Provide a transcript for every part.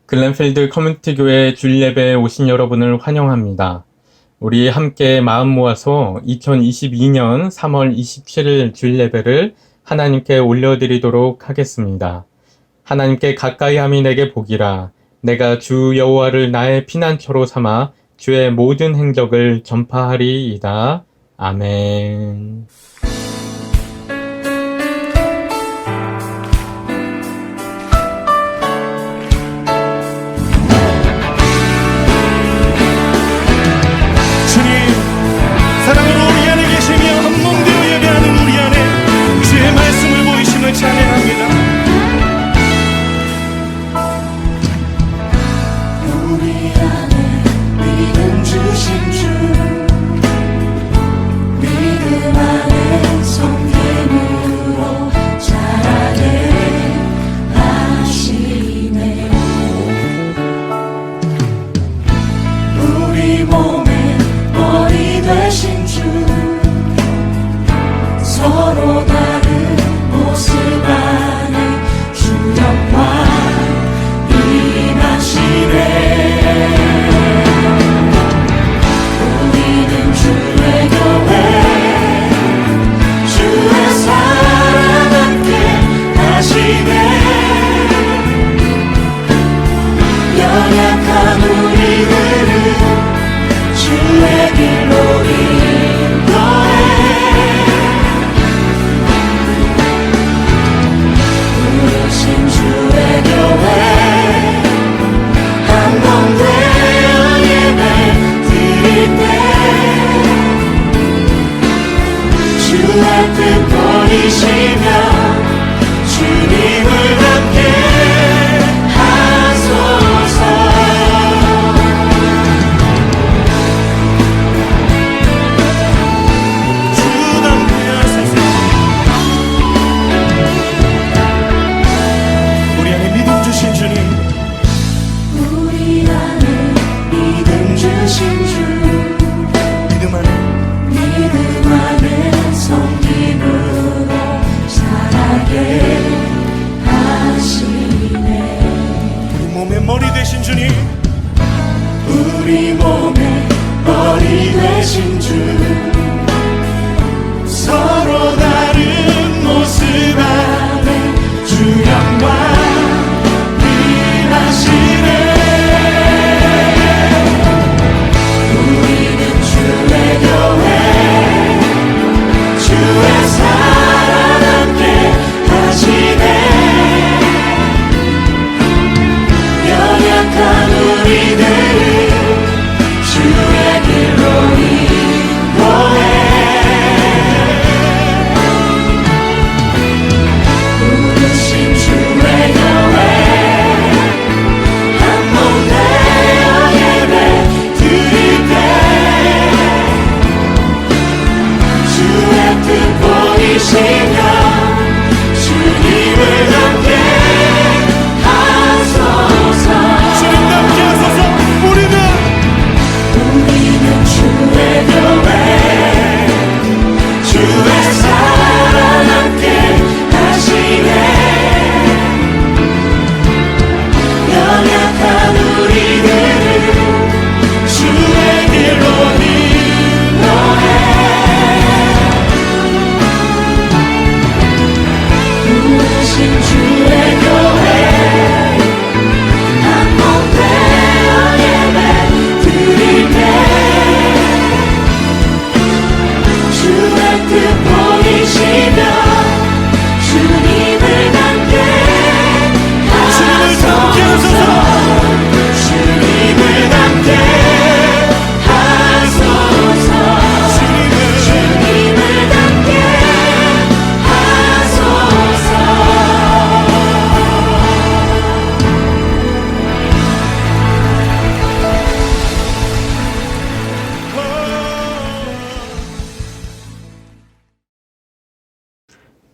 글렌필드 커뮤니티 교회 주일 예배에 오신 여러분을 환영합니다. 우리 함께 마음 모아서 2022년 3월 27일 주일 예배를 하나님께 올려드리도록 하겠습니다. 하나님께 가까이 함이 내게 복이라. 내가 주 여호와를 나의 피난처로 삼아 주의 모든 행적을 전파하리이다. 아멘. 사랑으로 우리 안에 계시며 한 몸 되어 예배하는 우리 안에 주의 말씀을 보이심을 찬양합니다. 우리 안에 믿음 주신 주, 믿음 안에 섬김으로 자라게 하시네. 우리 몸에 머리 되신 주, 서로 다른 모습 안에 주역과 임하시네. 우리는 주의 교회, 주의 사랑 함께 하시네. 연약한 우리들을 주의 길로 인도해. 부르신 주의 교회, 한 몸 되어 예배 드릴 때 주의 뜻 보이시며 주님을 함께 하소서. 우리 안에 믿음 주신 주님, 우리 안에 믿음 주신 주, 믿음 안에 섬김으로 자라게 하시네. 우리 몸에 머리 되신 주님, 우리 몸에 머리 되신 주, 서로 다른 모습 안에 주 영광 임하시네. 우리는 주의 교회, 주의 사랑 함께 하시네. 연약한 우리들을 주의 길로 인도해. 부르신 주의 교회, 한 몸 되어 예배 드릴 때 주의 뜻 보이시며 주님을 함께 하소서. 주님답게 하소서. 우리는 주의 교회, 주의 사랑 함께 하시네. 연약한 우리들을 주의 길로 인도해. 부르신 주의 교회, 한 몸 되어 예배 드릴 때 주의 뜻 보이시며 주님을 함께 하소서. 주님을 함께 하소서. 주님을 함께 하소서.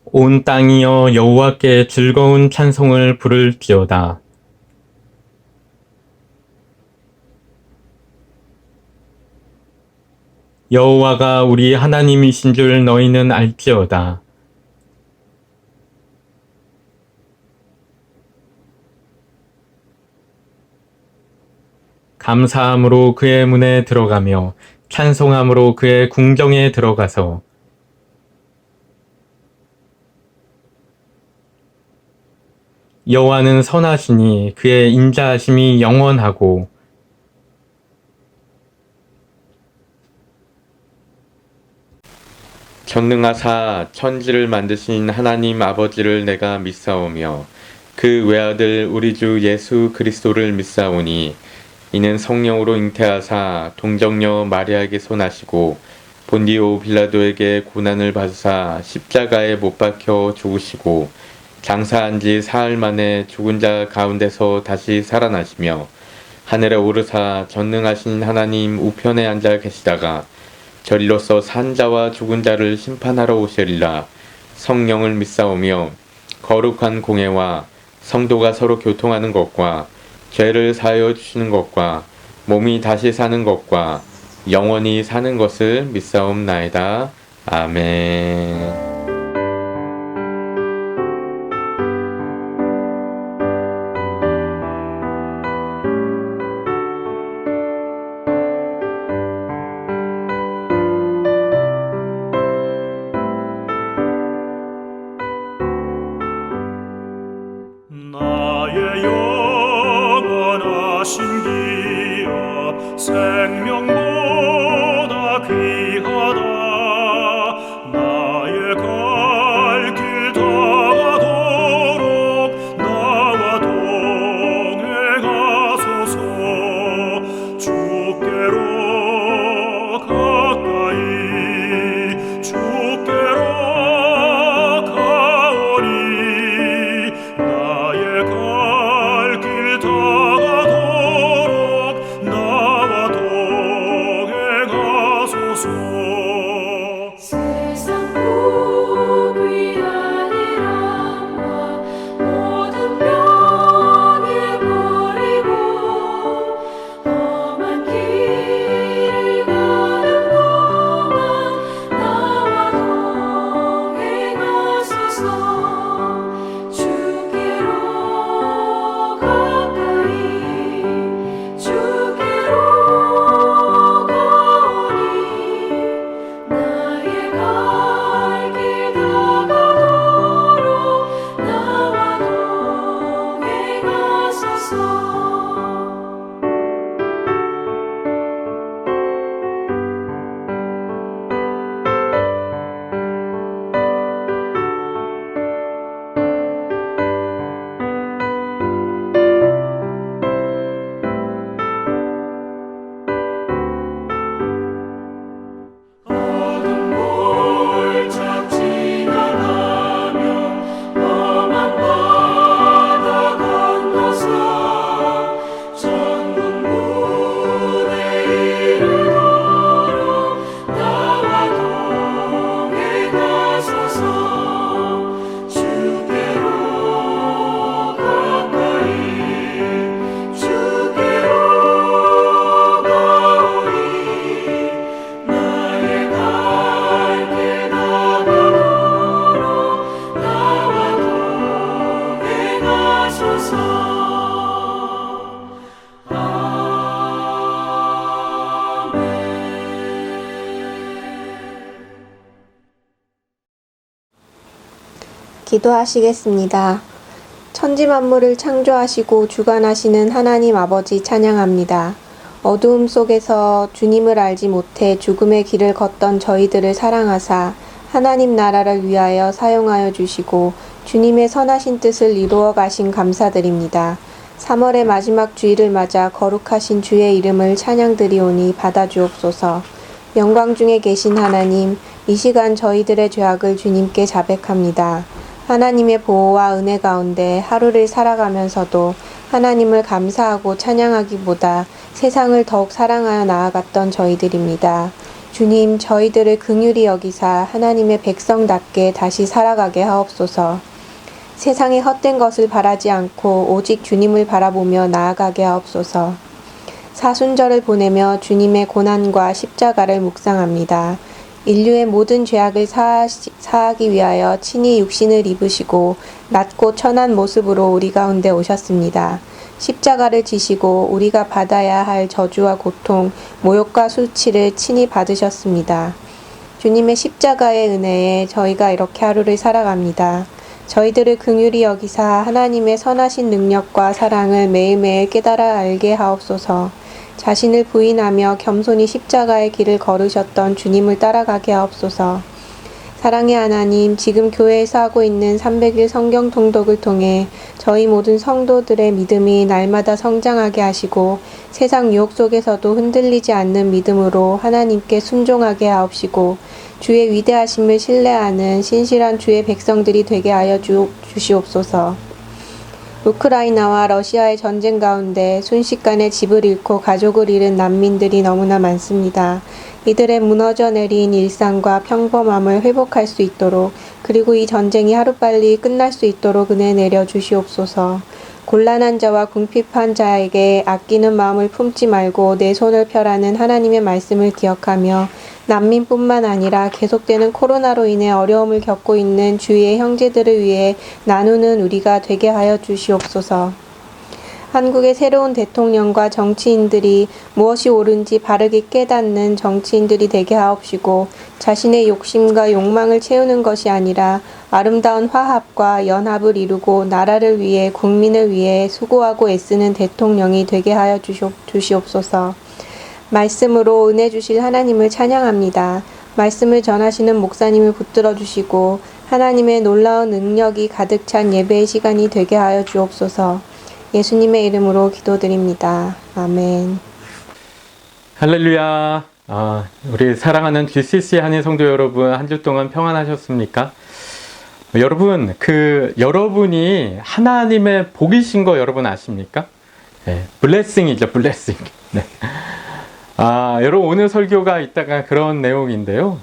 온 땅이여 여호와께 즐거운 찬송을 부를지어다. 여호와가 우리 하나님이신 줄 너희는 알지어다. 감사함으로 그의 문에 들어가며 찬송함으로 그의 궁정에 들어가서 여호와는 선하시니 그의 인자하심이 영원하고 전능하사 천지를 만드신 하나님 아버지를 내가 믿사오며 그 외아들 우리 주 예수 그리스도를 믿사오니 이는 성령으로 잉태하사 동정녀 마리아에게 손하시고 본디오 빌라도에게 고난을 받으사 십자가에 못 박혀 죽으시고 장사한 지 사흘 만에 죽은 자 가운데서 다시 살아나시며 하늘에 오르사 전능하신 하나님 우편에 앉아 계시다가 저리로서 산 자와 죽은 자를 심판하러 오시리라. 성령을 믿사오며 거룩한 공예와 성도가 서로 교통하는 것과 죄를 사하여 주시는 것과 몸이 다시 사는 것과 영원히 사는 것을 믿사옵나이다. 아멘. 나의 영원하신 기업 생명보다 귀하다. 나의 갈 길 다가도록 나와 동행하소서. 주께로 가까이 주께로 가오니 나의 갈 길 다가도록 나와 동행하소서. 세상 복 위한 일함과 모든 병에 버리고 험한 길을 가는 동안 나와 동행하소서. 주께로 가까이 주께로 가오니 나의 갈 길 다가도록 나와 동행하소서. 어둠 골짝 지나가며 험한 바다 건너서 천국문에 이르도록 나와 동행하소서. 주께로 가까이 주께로 가오니 나의 갈 길 다가도록 나와 동행하소서. 기도하시겠습니다. 천지 만물을 창조하시고 주관하시는 하나님 아버지 찬양합니다. 어두움 속에서 주님을 알지 못해 죽음의 길을 걷던 저희들을 사랑하사 하나님 나라를 위하여 사용하여 주시고 주님의 선하신 뜻을 이루어 가신 감사드립니다. 3월의 마지막 주일을 맞아 거룩하신 주의 이름을 찬양드리오니 받아주옵소서. 영광 중에 계신 하나님, 이 시간 저희들의 죄악을 주님께 자백합니다. 하나님의 보호와 은혜 가운데 하루를 살아가면서도 하나님을 감사하고 찬양하기보다 세상을 더욱 사랑하여 나아갔던 저희들입니다. 주님, 저희들을 긍휼히 여기사 하나님의 백성답게 다시 살아가게 하옵소서. 세상의 헛된 것을 바라지 않고 오직 주님을 바라보며 나아가게 하옵소서. 사순절을 보내며 주님의 고난과 십자가를 묵상합니다. 인류의 모든 죄악을 사하기 위하여 친히 육신을 입으시고 낮고 천한 모습으로 우리 가운데 오셨습니다. 십자가를 지시고 우리가 받아야 할 저주와 고통, 모욕과 수치를 친히 받으셨습니다. 주님의 십자가의 은혜에 저희가 이렇게 하루를 살아갑니다. 저희들을 긍휼히 여기사 하나님의 선하신 능력과 사랑을 매일매일 깨달아 알게 하옵소서. 자신을 부인하며 겸손히 십자가의 길을 걸으셨던 주님을 따라가게 하옵소서. 사랑의 하나님, 지금 교회에서 하고 있는 300일 성경 통독을 통해 저희 모든 성도들의 믿음이 날마다 성장하게 하시고 세상 유혹 속에서도 흔들리지 않는 믿음으로 하나님께 순종하게 하옵시고 주의 위대하심을 신뢰하는 신실한 주의 백성들이 되게 하여 주시옵소서. 우크라이나와 러시아의 전쟁 가운데 순식간에 집을 잃고 가족을 잃은 난민들이 너무나 많습니다. 이들의 무너져 내린 일상과 평범함을 회복할 수 있도록, 그리고 이 전쟁이 하루빨리 끝날 수 있도록 은혜 내려 주시옵소서. 곤란한 자와 궁핍한 자에게 아끼는 마음을 품지 말고 내 손을 펴라는 하나님의 말씀을 기억하며 난민뿐만 아니라 계속되는 코로나로 인해 어려움을 겪고 있는 주위의 형제들을 위해 나누는 우리가 되게 하여 주시옵소서. 한국의 새로운 대통령과 정치인들이 무엇이 옳은지 바르게 깨닫는 정치인들이 되게 하옵시고 자신의 욕심과 욕망을 채우는 것이 아니라 아름다운 화합과 연합을 이루고 나라를 위해 국민을 위해 수고하고 애쓰는 대통령이 되게 하여 주시옵소서. 말씀으로 은혜 주실 하나님을 찬양합니다. 말씀을 전하시는 목사님을 붙들어 주시고 하나님의 놀라운 능력이 가득 찬 예배의 시간이 되게 하여 주옵소서. 예수님의 이름으로 기도드립니다. 아멘. 할렐루야. 우리 사랑하는 GCC 한인 성도 여러분, 한 주 동안 평안하셨습니까? 여러분, 여러분이 하나님의 복이신 거 여러분 아십니까? 네, 블레싱이죠, 블레싱. 네. 여러분, 오늘 설교가 이따가 그런 내용인데요.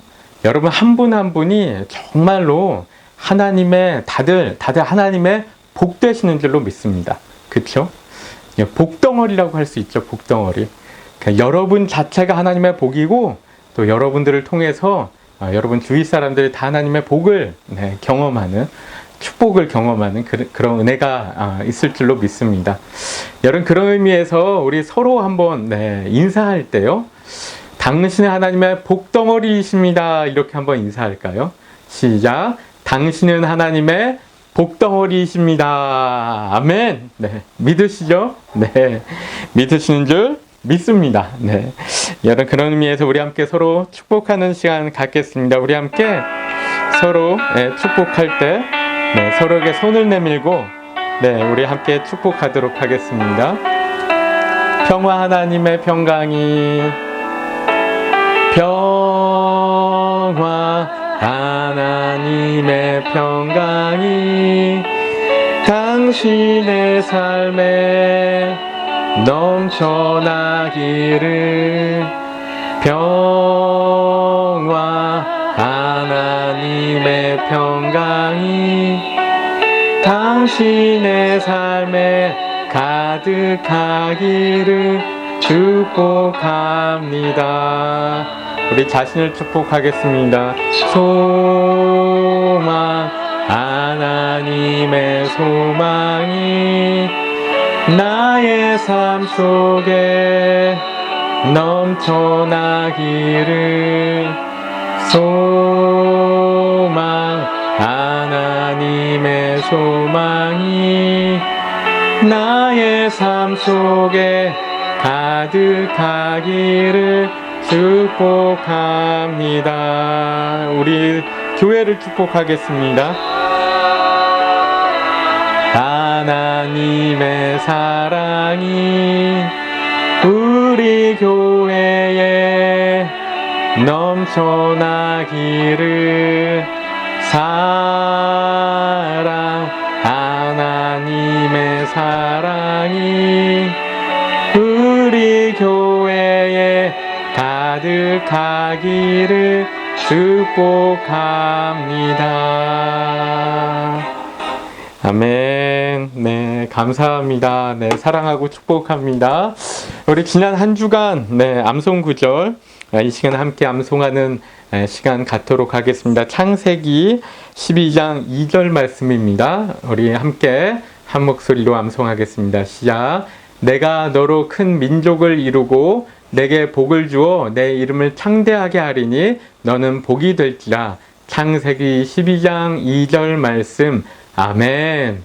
여러분, 한 분 한 분이 정말로 다들 하나님의 복 되시는 줄로 믿습니다. 그쵸? 복덩어리라고 할 수 있죠, 복덩어리. 그러니까 여러분 자체가 하나님의 복이고, 또 여러분들을 통해서 여러분 주위 사람들이 다 하나님의 복을 경험하는, 축복을 경험하는 그런 은혜가 있을 줄로 믿습니다. 여러분, 그런 의미에서 우리 서로 한번 인사할 때요, 당신은 하나님의 복덩어리이십니다. 이렇게 한번 인사할까요? 시작. 당신은 하나님의 복덩어리이십니다. 아멘. 네, 믿으시죠? 네, 믿으시는 줄 믿습니다. 네, 여러분, 그런 의미에서 우리 함께 서로 축복하는 시간 갖겠습니다. 우리 함께 서로 축복할 때 서로에게 손을 내밀고 우리 함께 축복하도록 하겠습니다. 평화 하나님의 평강이, 평화 하나님의 평강이 당신의 삶에 넘쳐나기를. 평화 하나님의 평강이 당신의 삶에 가득하기를 축복합니다. 우리 자신을 축복하겠습니다. 소망, 하나님의 소망이 나의 삶 속에 넘쳐나기를. 소망, 하나님의 소망이 나의 삶 속에 가득하기를 축복합니다. 우리 교회를 축복하겠습니다. 하나님의 사랑이 우리 교회에 넘쳐나기를. 사랑, 하나님의 사랑이 우리 교회에 가득하기를 축복합니다. 아멘. 네, 감사합니다. 네, 사랑하고 축복합니다. 우리 지난 한 주간 암송 구절 이 시간 함께 암송하는 시간 갖도록 하겠습니다. 창세기 12장 2절 말씀입니다. 우리 함께 한 목소리로 암송하겠습니다. 시작. 내가 너로 큰 민족을 이루고 내게 복을 주어 내 이름을 창대하게 하리니 너는 복이 될지라. 창세기 12장 2절 말씀. 아멘.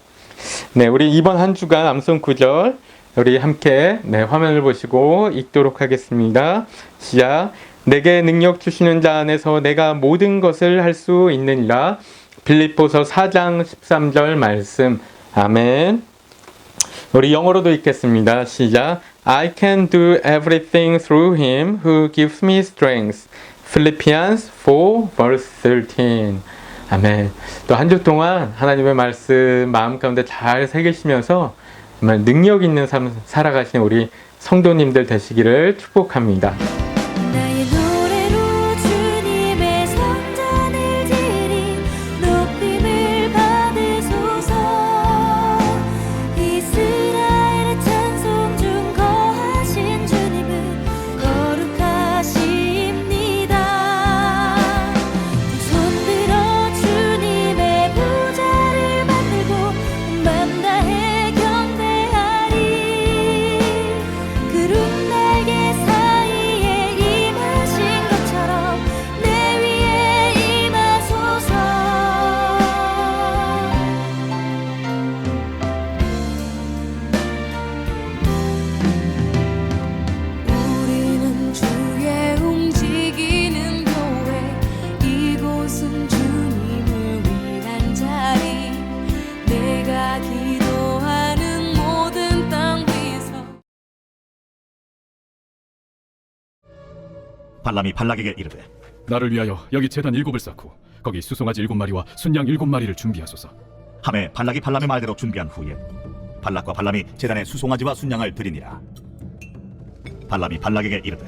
네, 우리 이번 한 주간 암송 9절 우리 함께 화면을 보시고 읽도록 하겠습니다. 시작. 내게 능력 주시는 자 안에서 내가 모든 것을 할 수 있느니라. 빌립보서 4장 13절 말씀. 아멘. 우리 영어로도 읽겠습니다. 시작. I can do everything through him who gives me strength. Philippians 4 verse 13. 아멘. 또 한 주 동안 하나님의 말씀 마음 가운데 잘 새기시면서 정말 능력 있는 삶 살아가시는 우리 성도님들 되시기를 축복합니다. 나의 노래로 주님의 성전을 지리 높임을 받으소서. 이스라엘의 찬송 중 거하신 주님은 거룩하십니다. 두 손 들어 주님의 보좌를 만들고 맘 다해 경배하리. 구름 날개 사이에 임하신 것처럼 내 위에 임하소서. 우리는 주의 움직이는 교회, 이곳은 주님을 위한 자리. 내가 기도하는 모든 땅 위에서 발람이 발락에게 이르되 나를 위하여 여기 제단 7을 쌓고 거기 수송아지 7마리와 순양 7마리를 준비하소서. 함에 발락이 발람의 말대로 준비한 후에 발락과 발람이 제단에 수송아지와 순양을 드리니라. 발람이 발락에게 이르되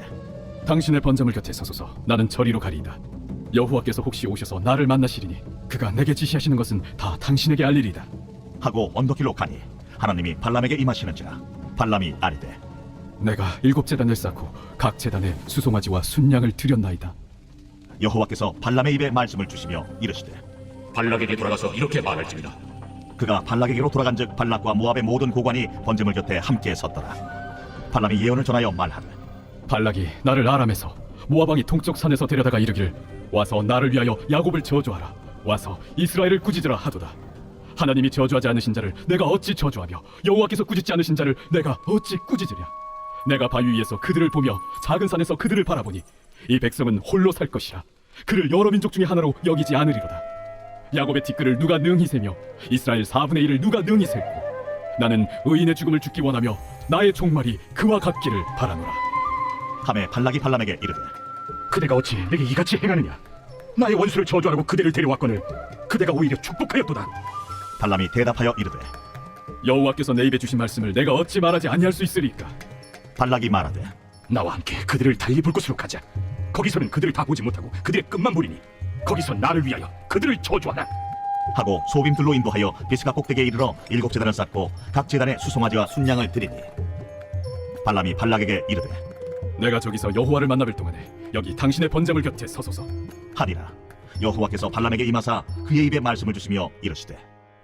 당신의 번제물 곁에 서소서. 나는 저리로 가리이다. 여호와께서 혹시 오셔서 나를 만나시리니 그가 내게 지시하시는 것은 다 당신에게 알리리다. 하고 언덕길로 가니 하나님이 발람에게 임하시는지라. 발람이 아뢰되 내가 7제단을 쌓고 각 제단에 수송아지와 순양을 드렸나이다. 여호와께서 발람의 입에 말씀을 주시며 이르시되 발락에게 돌아가서 이렇게 말할지니라. 그가 발락에게로 돌아간즉 발락과 모압의 모든 고관이 번제물 곁에 함께 섰더라. 발람이 예언을 전하여 말하되 발락이 나를 아람에서 모압 왕이 동쪽 산에서 데려다가 이르기를 와서 나를 위하여 야곱을 저주하라. 와서 이스라엘을 꾸짖으라 하도다. 하나님이 저주하지 않으신 자를 내가 어찌 저주하며 여호와께서 꾸짖지 않으신 자를 내가 어찌 꾸짖으랴. 내가 바위 위에서 그들을 보며 작은 산에서 그들을 바라보니 이 백성은 홀로 살 것이라. 그를 여러 민족 중에 하나로 여기지 않으리로다. 야곱의 티끌을 누가 능히 세며 이스라엘 4분의 1을 누가 능히 셀고 나는 의인의 죽음을 죽기 원하며 나의 종말이 그와 같기를 바라노라. 함에 발락이 발람에게 이르되 그대가 어찌 내게 이같이 행하느냐? 나의 원수를 저주하라고 그대를 데려왔거늘 그대가 오히려 축복하였도다. 발람이 대답하여 이르되 여호와께서 내 입에 주신 말씀을 내가 어찌 말하지 아니할 수 있으리까. 발락이 말하되 나와 함께 그들을 달리 볼 곳으로 가자. 거기서는 그들을 다 보지 못하고 그들의 끝만 보리니 거기서 나를 위하여 그들을 저주하라. 하고 소빔들로 인도하여 비스가 꼭대기에 이르러 7제단을 쌓고 각 제단에 수송아지와 순양을 드리니 발람이 발락에게 이르되 내가 저기서 여호와를 만나뵐 동안에 여기 당신의 번제물 곁에 서소서. 하니라. 여호와께서 발람에게 임하사 그의 입에 말씀을 주시며 이르시되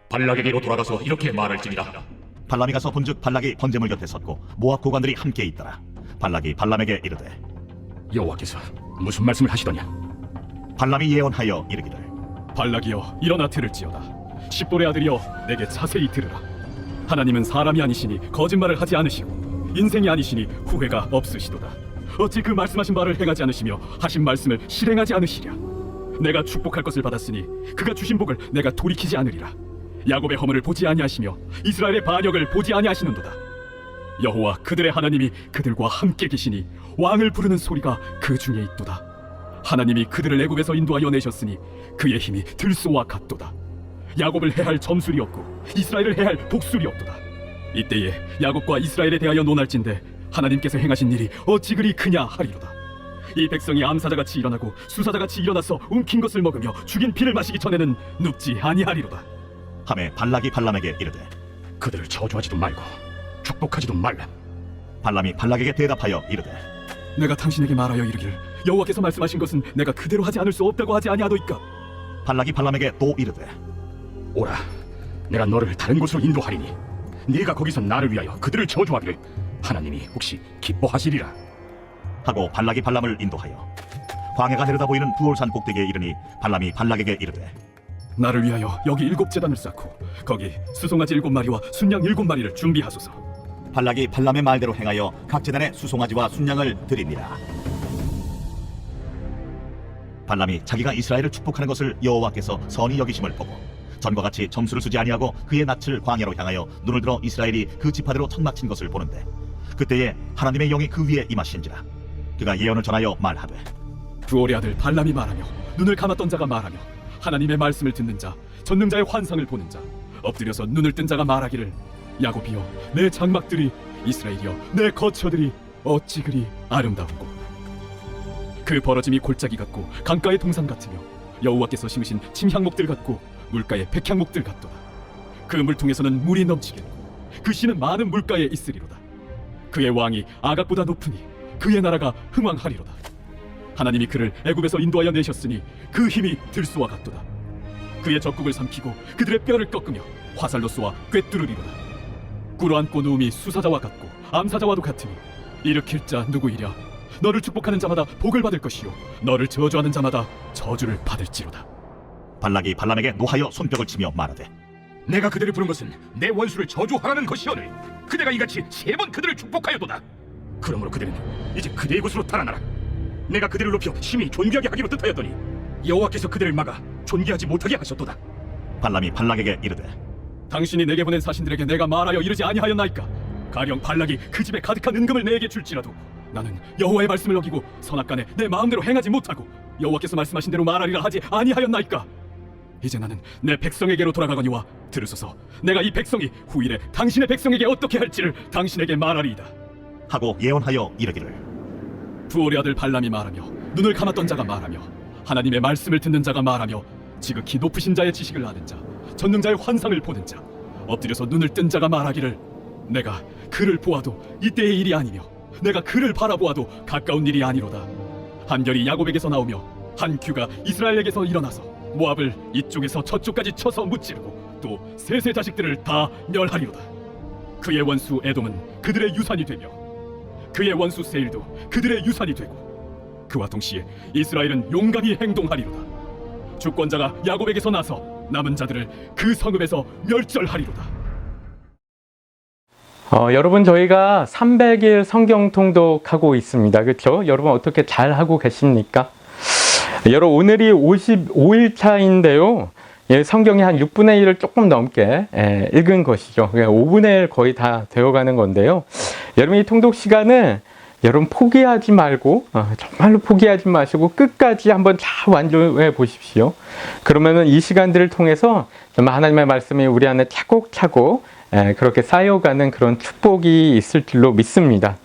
발락에게로 돌아가서 이렇게 말할지니라. 발람이 가서 본즉 발락이 번제물 곁에 섰고 모압 고관들이 함께 있더라. 발락이 발람에게 이르되 여호와께서 무슨 말씀을 하시더냐? 발람이 예언하여 이르기를 발락이여 일어나 들을지어다. 십볼의 아들이여 내게 자세히 들으라. 하나님은 사람이 아니시니 거짓말을 하지 않으시고 인생이 아니시니 후회가 없으시도다. 어찌 그 말씀하신 바를 행하지 않으시며 하신 말씀을 실행하지 않으시랴. 내가 축복할 것을 받았으니 그가 주신 복을 내가 돌이키지 않으리라. 야곱의 허물을 보지 아니하시며 이스라엘의 반역을 보지 아니하시는도다. 여호와 그들의 하나님이 그들과 함께 계시니 왕을 부르는 소리가 그 중에 있도다. 하나님이 그들을 애굽에서 인도하여 내셨으니 그의 힘이 들소와 같도다. 야곱을 해할 점술이 없고 이스라엘을 해할 복술이 없도다. 이때에 야곱과 이스라엘에 대하여 논할진대 하나님께서 행하신 일이 어찌 그리 크냐 하리로다. 이 백성이 암사자같이 일어나고 수사자같이 일어나서 움킨 것을 먹으며 죽인 피를 마시기 전에는 눕지 아니하리로다. 함에 발락이 발람에게 이르되 그들을 저주하지도 말고 축복하지도 말라. 발람이 발락에게 대답하여 이르되 내가 당신에게 말하여 이르기를 여호와께서 말씀하신 것은 내가 그대로 하지 않을 수 없다고 하지 아니하도이까. 발락이 발람에게 또 이르되 오라, 내가 너를 다른 곳으로 인도하리니 네가 거기서 나를 위하여 그들을 저주하기를 하나님이 혹시 기뻐하시리라. 하고 발락이 발람을 인도하여 광야가 내려다 보이는 부올산 꼭대기에 이르니 발람이 발락에게 이르되 나를 위하여 여기 7제단을 쌓고 거기 수송아지 7마리와 순양 7마리를 준비하소서. 발락이 발람의 말대로 행하여 각 제단에 수송아지와 순양을 드립니다. 발람이 자기가 이스라엘을 축복하는 것을 여호와께서 선히 여기심을 보고 전과 같이 점수를 쓰지 아니하고 그의 낯을 광야로 향하여 눈을 들어 이스라엘이 그 지파대로 턴 맞힌 것을 보는데 그때에 하나님의 영이 그 위에 임하신지라. 그가 예언을 전하여 말하되 부올의 아들 발람이 말하며 눈을 감았던 자가 말하며 하나님의 말씀을 듣는 자 전능자의 환상을 보는 자 엎드려서 눈을 뜬 자가 말하기를 야곱이여 내 장막들이 이스라엘이여 내 거처들이 어찌 그리 아름다운고 그 벌어짐이 골짜기 같고 강가의 동산 같으며 여호와께서 심으신 침향목들 같고 물가의 백향목들 같도다. 그 물통에서는 물이 넘치겠고 그 씨는 많은 물가에 있으리로다. 그의 왕이 아각보다 높으니 그의 나라가 흥왕하리로다. 하나님이 그를 애굽에서 인도하여 내셨으니 그 힘이 들소와 같도다. 그의 적국을 삼키고 그들의 뼈를 꺾으며 화살로 쏘아 꿰뚫으리로다. 꿇어앉고 누움이 수사자와 같고 암사자와도 같으니 일으킬 자 누구이랴. 너를 축복하는 자마다 복을 받을 것이요 너를 저주하는 자마다 저주를 받을지로다. 발락이 발람에게 노하여 손뼉을 치며 말하되 내가 그들을 부른 것은 내 원수를 저주하라는 것이오늘 그대가 이같이 3번 그들을 축복하여도다. 그러므로 그들은 이제 그대의 곳으로 달아나라. 내가 그들을 높여 심히 존귀하게 하기로 뜻하였더니 여호와께서 그들을 막아 존귀하지 못하게 하셨도다. 발람이 발락에게 이르되 당신이 내게 보낸 사신들에게 내가 말하여 이르지 아니하였나이까. 가령 발락이 그 집에 가득한 은금을 내게 줄지라도 나는 여호와의 말씀을 어기고 선악간에 내 마음대로 행하지 못하고 여호와께서 말씀하신 대로 말하리라 하지 아니하였나이까. 이제 나는 내 백성에게로 돌아가거니와 들으소서. 내가 이 백성이 후일에 당신의 백성에게 어떻게 할지를 당신에게 말하리이다. 하고 예언하여 이르기를 부올의 아들 발람이 말하며 눈을 감았던 자가 말하며 하나님의 말씀을 듣는 자가 말하며 지극히 높으신 자의 지식을 아는 자 전능자의 환상을 보는 자 엎드려서 눈을 뜬 자가 말하기를 내가 그를 보아도 이때의 일이 아니며 내가 그를 바라보아도 가까운 일이 아니로다. 한 별이 야곱에게서 나오며 한 규가 이스라엘에게서 일어나서 모압을 이쪽에서 저쪽까지 쳐서 무찌르고 또 셋의 자식들을 다 멸하리로다. 그의 원수 에돔은 그들의 유산이 되며 그의 원수 세일도 그들의 유산이 되고 그와 동시에 이스라엘은 용감히 행동하리로다. 주권자가 야곱에게서 나서 남은 자들을 그 성읍에서 멸절하리로다. 여러분 저희가 300일 성경 통독하고 있습니다. 그렇죠? 여러분 어떻게 잘 하고 계십니까? 여러분 오늘이 55일 차인데요. 성경이 한 6분의 1을 조금 넘게 읽은 것이죠. 5분의 1 거의 다 되어가는 건데요. 여러분 이 통독 시간은 여러분 포기하지 말고 정말로 포기하지 마시고 끝까지 한번 잘 완주해 보십시오. 그러면은 이 시간들을 통해서 정말 하나님의 말씀이 우리 안에 차곡차곡 그렇게 쌓여가는 그런 축복이 있을 줄로 믿습니다.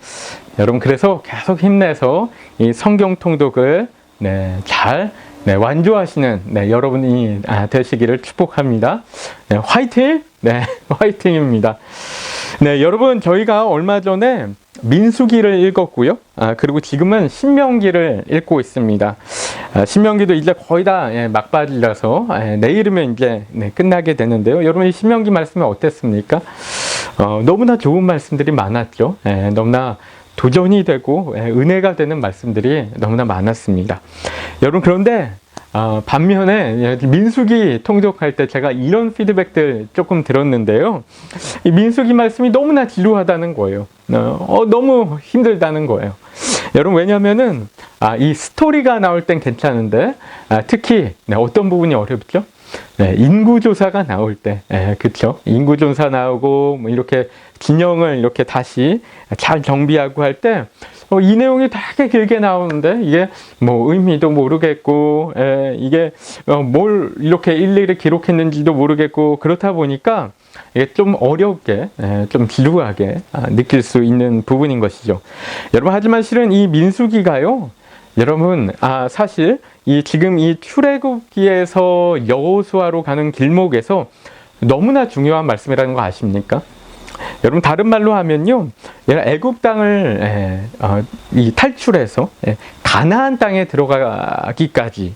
여러분 그래서 계속 힘내서 이 성경 통독을 잘 완주하시는 여러분이 되시기를 축복합니다. 화이팅! 화이팅입니다. 여러분 저희가 얼마 전에 민수기를 읽었고요. 그리고 지금은 신명기를 읽고 있습니다. 신명기도 이제 거의 다 막바지라서 내일이면 이제 끝나게 되는데요. 여러분 이 신명기 말씀이 어땠습니까? 너무나 좋은 말씀들이 많았죠. 너무나 도전이 되고 은혜가 되는 말씀들이 너무나 많았습니다. 여러분 그런데 반면에 민수기 통독할 때 제가 이런 피드백들 조금 들었는데요. 이 민수기 말씀이 너무나 지루하다는 거예요. 너무 힘들다는 거예요. 여러분 왜냐면은 이 스토리가 나올 땐 괜찮은데 특히 어떤 부분이 어렵죠? 인구조사가 나올 때, 그쵸? 인구조사 나오고, 뭐 이렇게 진영을 이렇게 다시 잘 정비하고 할 때, 이 내용이 되게 길게 나오는데, 이게 뭐 의미도 모르겠고, 이게 뭘 이렇게 일일이 기록했는지도 모르겠고, 그렇다 보니까, 이게 좀 어렵게, 좀 지루하게 느낄 수 있는 부분인 것이죠. 여러분, 하지만 실은 이 민수기가요, 여러분, 사실, 지금 이 출애굽기에서 여호수아로 가는 길목에서 너무나 중요한 말씀이라는 거 아십니까? 여러분, 다른 말로 하면요, 애굽 땅을 탈출해서 가나안 땅에 들어가기까지,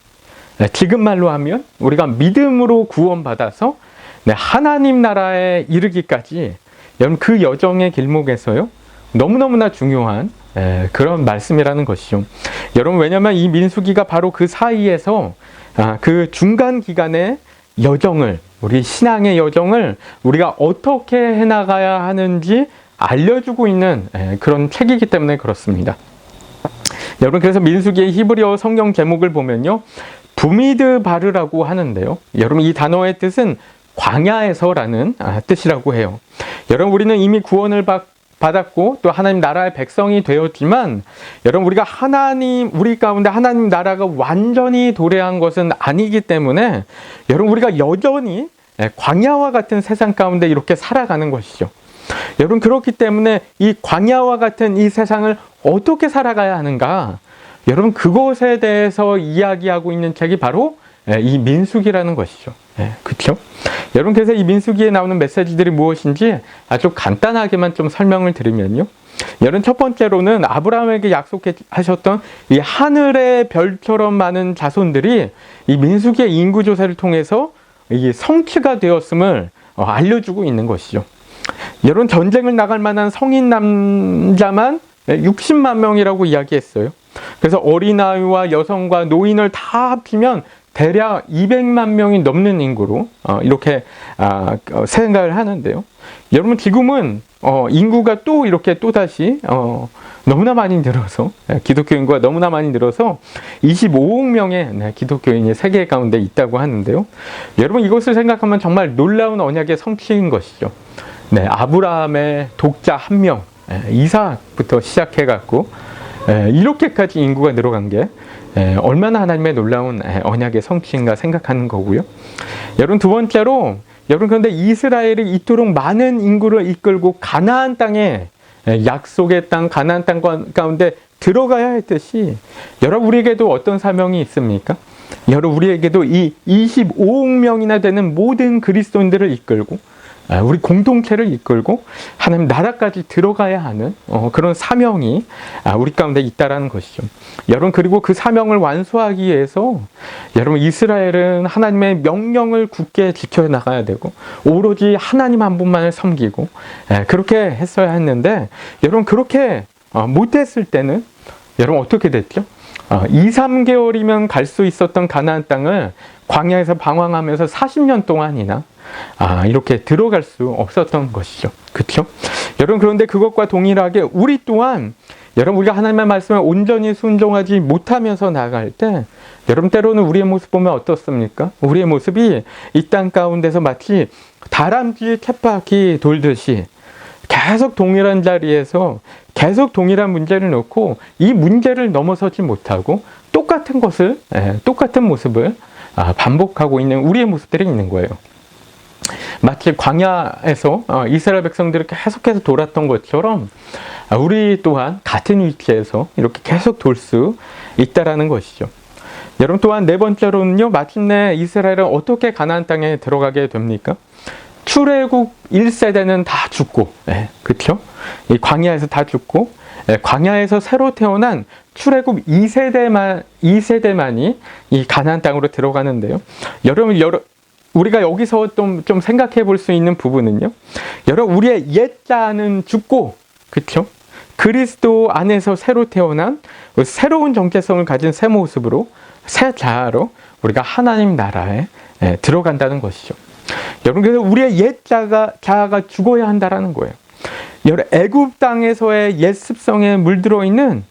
지금 말로 하면 우리가 믿음으로 구원받아서 하나님 나라에 이르기까지 여러분 그 여정의 길목에서요 너무너무나 중요한 그런 말씀이라는 것이죠. 여러분 왜냐하면 이 민수기가 바로 그 사이에서 그 중간 기간의 여정을, 우리 신앙의 여정을 우리가 어떻게 해나가야 하는지 알려주고 있는 그런 책이기 때문에 그렇습니다. 여러분 그래서 민수기의 히브리어 성경 제목을 보면요 부미드 바르라고 하는데요. 여러분 이 단어의 뜻은 광야에서라는 뜻이라고 해요. 여러분 우리는 이미 구원을 받았고 또 하나님 나라의 백성이 되었지만 여러분 우리가 우리 가운데 하나님 나라가 완전히 도래한 것은 아니기 때문에 여러분 우리가 여전히 광야와 같은 세상 가운데 이렇게 살아가는 것이죠. 여러분 그렇기 때문에 이 광야와 같은 이 세상을 어떻게 살아가야 하는가, 여러분 그것에 대해서 이야기하고 있는 책이 바로 이 민수기라는 것이죠. 그렇죠? 여러분 그래서 이 민수기에 나오는 메시지들이 무엇인지 아주 간단하게만 좀 설명을 드리면요. 여러분 첫 번째로는 아브라함에게 약속하셨던 이 하늘의 별처럼 많은 자손들이 이 민수기의 인구조사를 통해서 이 성취가 되었음을 알려주고 있는 것이죠. 여러분 전쟁을 나갈 만한 성인 남자만 60만 명이라고 이야기했어요. 그래서 어린아이와 여성과 노인을 다 합치면 대략 200만 명이 넘는 인구로 이렇게 생각을 하는데요. 여러분 지금은 인구가 또 이렇게 또다시 너무나 많이 늘어서 기독교 인구가 너무나 많이 늘어서 25억 명의 기독교인이 세계 가운데 있다고 하는데요. 여러분 이것을 생각하면 정말 놀라운 언약의 성취인 것이죠. 아브라함의 독자 1명 이삭부터 시작해갖고 이렇게까지 인구가 늘어간 게 얼마나 하나님의 놀라운 언약의 성취인가 생각하는 거고요. 여러분 두 번째로 여러분 그런데 이스라엘이 이토록 많은 인구를 이끌고 가나안 땅에 약속의 땅 가나안 땅 가운데 들어가야 했듯이 여러분 우리에게도 어떤 사명이 있습니까? 여러분 우리에게도 이 25억 명이나 되는 모든 그리스도인들을 이끌고 우리 공동체를 이끌고 하나님 나라까지 들어가야 하는 그런 사명이 우리 가운데 있다라는 것이죠. 여러분 그리고 그 사명을 완수하기 위해서 여러분 이스라엘은 하나님의 명령을 굳게 지켜나가야 되고 오로지 하나님 한 분만을 섬기고 그렇게 했어야 했는데 여러분 그렇게 못했을 때는 여러분 어떻게 됐죠? 2, 3개월이면 갈 수 있었던 가나안 땅을 광야에서 방황하면서 40년 동안이나 이렇게 들어갈 수 없었던 것이죠. 그렇죠? 여러분 그런데 그것과 동일하게 우리 또한 여러분 우리가 하나님의 말씀에 온전히 순종하지 못하면서 나아갈 때 여러분 때로는 우리의 모습 보면 어떻습니까? 우리의 모습이 이 땅 가운데서 마치 다람쥐 쳇바퀴 돌듯이 계속 동일한 자리에서 계속 동일한 문제를 놓고 이 문제를 넘어서지 못하고 똑같은 모습을 반복하고 있는 우리의 모습들이 있는 거예요. 마치 광야에서 이스라엘 백성들이 계속해서 돌았던 것처럼 우리 또한 같은 위치에서 이렇게 계속 돌 수 있다라는 것이죠. 여러분 또한 네 번째로는요, 마침내 이스라엘은 어떻게 가나안 땅에 들어가게 됩니까? 출애굽 1세대는 다 죽고, 그렇죠? 이 광야에서 다 죽고, 광야에서 새로 태어난 출애굽 2세대만이 이 가나안 땅으로 들어가는데요. 여러분 우리가 여기서 좀 생각해 볼 수 있는 부분은요. 여러분 우리의 옛자는 죽고, 그렇죠? 그리스도 안에서 새로 태어난 새로운 정체성을 가진 새 모습으로 새 자아로 우리가 하나님 나라에 들어간다는 것이죠. 여러분 그래서 우리의 자아가 죽어야 한다라는 거예요. 여러분 애굽 땅에서의 옛 습성에 물들어 있는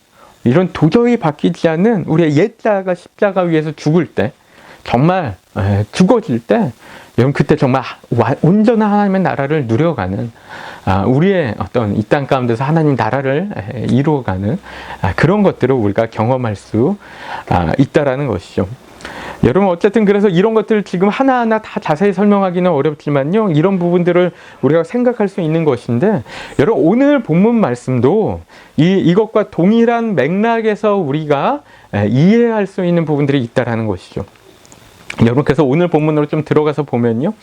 이런 도저히 바뀌지 않는 우리의 옛 자아가 십자가 위에서 죽을 때, 정말 죽어질 때 여러분 그때 정말 온전한 하나님의 나라를 누려가는 우리의 어떤 이 땅 가운데서 하나님 나라를 이루어가는 그런 것들을 우리가 경험할 수 있다라는 것이죠. 여러분 어쨌든 그래서 이런 것들을 지금 하나하나 다 자세히 설명하기는 어렵지만요, 이런 부분들을 우리가 생각할 수 있는 것인데, 여러분 오늘 본문 말씀도 이것과 동일한 맥락에서 우리가 이해할 수 있는 부분들이 있다라는 것이죠. 여러분 그래서 오늘 본문으로 좀 들어가서 보면요,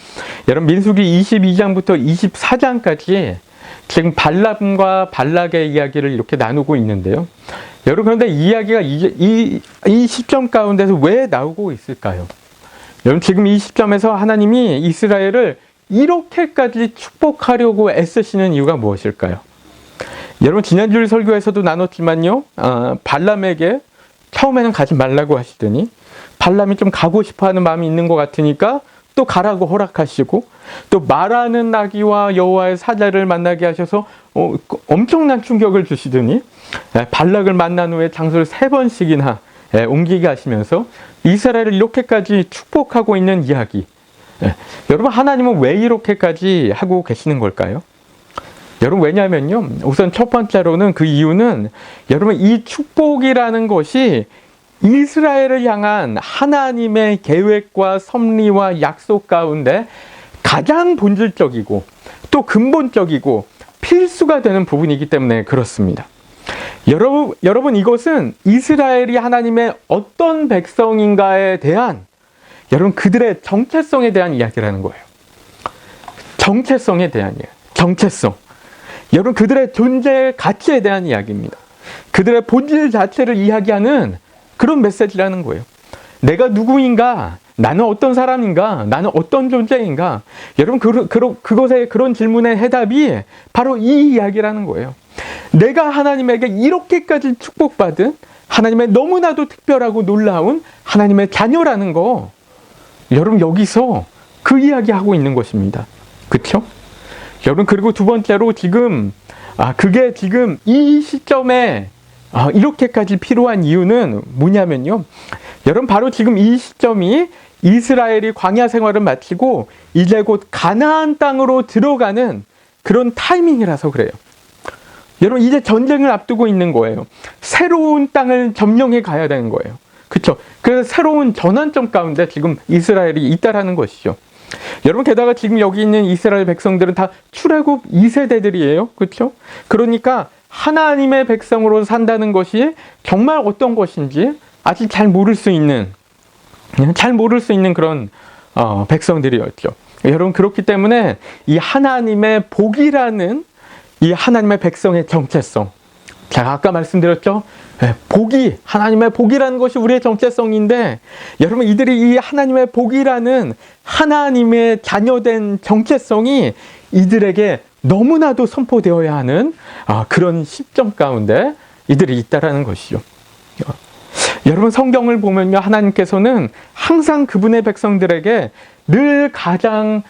여러분 민수기 22장부터 24장까지 지금 발람과 발락의 이야기를 이렇게 나누고 있는데요. 여러분 그런데 이야기가 이 시점 가운데서 왜 나오고 있을까요? 여러분 지금 이 시점에서 하나님이 이스라엘을 이렇게까지 축복하려고 애쓰시는 이유가 무엇일까요? 여러분 지난주 설교에서도 나눴지만요. 발람에게 처음에는 가지 말라고 하시더니 발람이 좀 가고 싶어하는 마음이 있는 것 같으니까 또 가라고 허락하시고 또 말하는 나귀와 여호와의 사자를 만나게 하셔서 엄청난 충격을 주시더니 발락을 만난 후에 장소를 3번씩이나 옮기게 하시면서 이스라엘을 이렇게까지 축복하고 있는 이야기. 여러분 하나님은 왜 이렇게까지 하고 계시는 걸까요? 여러분 왜냐하면요. 우선 첫 번째로는 그 이유는 여러분 이 축복이라는 것이 이스라엘을 향한 하나님의 계획과 섭리와 약속 가운데 가장 본질적이고 또 근본적이고 필수가 되는 부분이기 때문에 그렇습니다. 여러분 이것은 이스라엘이 하나님의 어떤 백성인가에 대한 여러분 그들의 정체성에 대한 이야기라는 거예요. 정체성에 대한 이야기. 정체성. 여러분 그들의 존재 가치에 대한 이야기입니다. 그들의 본질 자체를 이야기하는 그런 메시지라는 거예요. 내가 누구인가? 나는 어떤 사람인가? 나는 어떤 존재인가? 여러분 그것의 그런 질문의 해답이 바로 이 이야기라는 거예요. 내가 하나님에게 이렇게까지 축복받은 하나님의 너무나도 특별하고 놀라운 하나님의 자녀라는 거 여러분 여기서 그 이야기하고 있는 것입니다. 그렇죠? 여러분 그리고 두 번째로 그게 지금 이 시점에 이렇게까지 필요한 이유는 뭐냐면요. 여러분 바로 지금 이 시점이 이스라엘이 광야 생활을 마치고 이제 곧 가나안 땅으로 들어가는 그런 타이밍이라서 그래요. 여러분 이제 전쟁을 앞두고 있는 거예요. 새로운 땅을 점령해 가야 되는 거예요. 그렇죠? 그래서 새로운 전환점 가운데 지금 이스라엘이 있다라는 것이죠. 여러분 게다가 지금 여기 있는 이스라엘 백성들은 다 출애굽 2세대들이에요. 그렇죠? 그러니까 하나님의 백성으로 산다는 것이 정말 어떤 것인지 아직 잘 모를 수 있는 그런 백성들이었죠. 여러분 그렇기 때문에 이 하나님의 복이라는 이 하나님의 백성의 정체성. 제가 아까 말씀드렸죠. 하나님의 복이라는 것이 우리의 정체성인데 여러분 이들이 이 하나님의 복이라는 하나님의 자녀된 정체성이 이들에게 너무나도 선포되어야 하는 그런 시점 가운데 이들이 있다라는 것이죠. 여러분 성경을 보면요. 하나님께서는 항상 그분의 백성들에게 늘 가장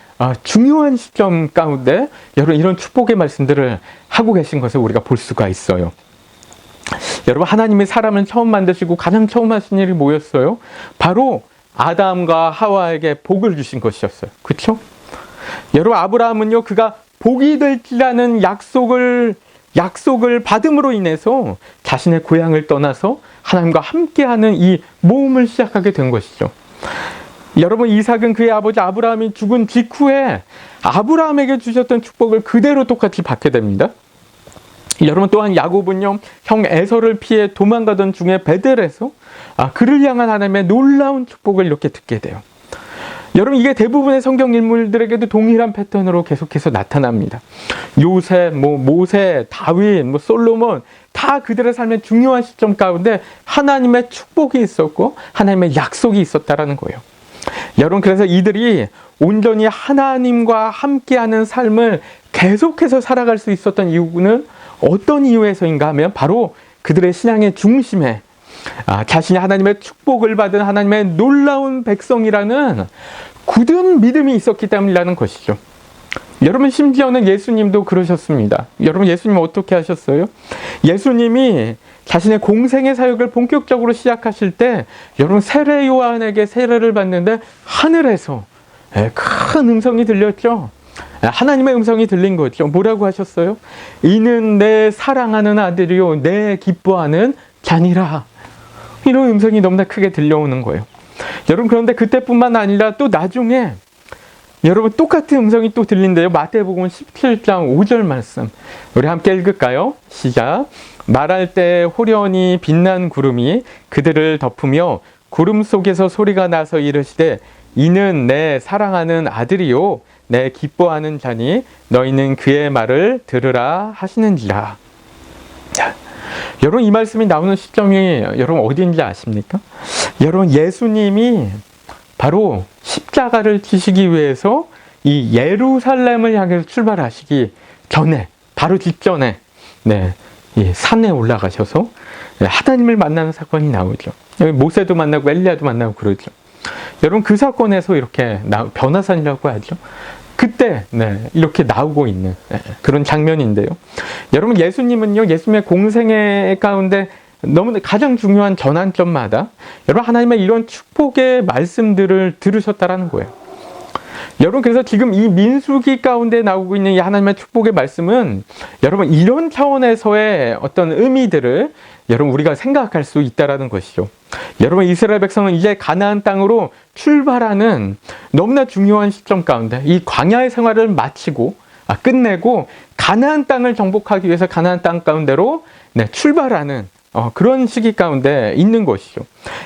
중요한 시점 가운데 여러분 이런 축복의 말씀들을 하고 계신 것을 우리가 볼 수가 있어요. 여러분 하나님이 사람을 처음 만드시고 가장 처음 하신 일이 뭐였어요? 바로 아담과 하와에게 복을 주신 것이었어요. 그렇죠? 여러분 아브라함은요. 그가 복이 될지라는 약속을 받음으로 인해서 자신의 고향을 떠나서 하나님과 함께하는 이 모험을 시작하게 된 것이죠. 여러분 이삭은 그의 아버지 아브라함이 죽은 직후에 아브라함에게 주셨던 축복을 그대로 똑같이 받게 됩니다. 여러분 또한 야곱은요. 형 에서를 피해 도망가던 중에 베델에서 그를 향한 하나님의 놀라운 축복을 이렇게 듣게 돼요. 여러분 이게 대부분의 성경 인물들에게도 동일한 패턴으로 계속해서 나타납니다. 요셉, 모세, 다윗, 솔로몬 다 그들의 삶의 중요한 시점 가운데 하나님의 축복이 있었고 하나님의 약속이 있었다라는 거예요. 여러분 그래서 이들이 온전히 하나님과 함께하는 삶을 계속해서 살아갈 수 있었던 이유는 어떤 이유에서인가 하면 바로 그들의 신앙의 중심에 자신이 하나님의 축복을 받은 하나님의 놀라운 백성이라는 굳은 믿음이 있었기 때문이라는 것이죠. 여러분 심지어는 예수님도 그러셨습니다. 여러분 예수님은 어떻게 하셨어요? 예수님이 자신의 공생의 사역을 본격적으로 시작하실 때 여러분 세례 요한에게 세례를 받는데 하늘에서 큰 음성이 들렸죠. 하나님의 음성이 들린 거죠. 뭐라고 하셨어요? 이는 내 사랑하는 아들이요 내 기뻐하는 자니라. 이런 음성이 너무나 크게 들려오는 거예요. 여러분 그런데 그때뿐만 아니라 또 나중에 여러분 똑같은 음성이 또 들린대요. 마태복음 17장 5절 말씀 우리 함께 읽을까요? 시작. 말할 때 호련히 빛난 구름이 그들을 덮으며 구름 속에서 소리가 나서 이르시되 이는 내 사랑하는 아들이요 내 기뻐하는 자니 너희는 그의 말을 들으라 하시는지라. 자, 여러분 이 말씀이 나오는 시점이 여러분 어디인지 아십니까? 여러분 예수님이 바로 십자가를 지시기 위해서 이 예루살렘을 향해서 출발하시기 전에, 바로 직전에, 이 산에 올라가셔서 하나님을 만나는 사건이 나오죠. 여기 모세도 만나고 엘리야도 만나고 그러죠. 여러분, 그 사건에서 이렇게 변화산이라고 하죠. 그때 이렇게 나오고 있는 그런 장면인데요. 여러분, 예수님은요, 예수님의 공생애 가운데 너무 가장 중요한 전환점마다 여러분 하나님의 이런 축복의 말씀들을 들으셨다라는 거예요. 여러분, 그래서 지금 이 민수기 가운데 나오고 있는 이 하나님의 축복의 말씀은 여러분 이런 차원에서의 어떤 의미들을 여러분 우리가 생각할 수 있다라는 것이죠. 여러분, 이스라엘 백성은 이제 가나안 땅으로 출발하는 너무나 중요한 시점 가운데 이 광야의 생활을 마치고 끝내고 가나안 땅을 정복하기 위해서 가나안 땅 가운데로 출발하는 그런 시기 가운데 있는 것이죠.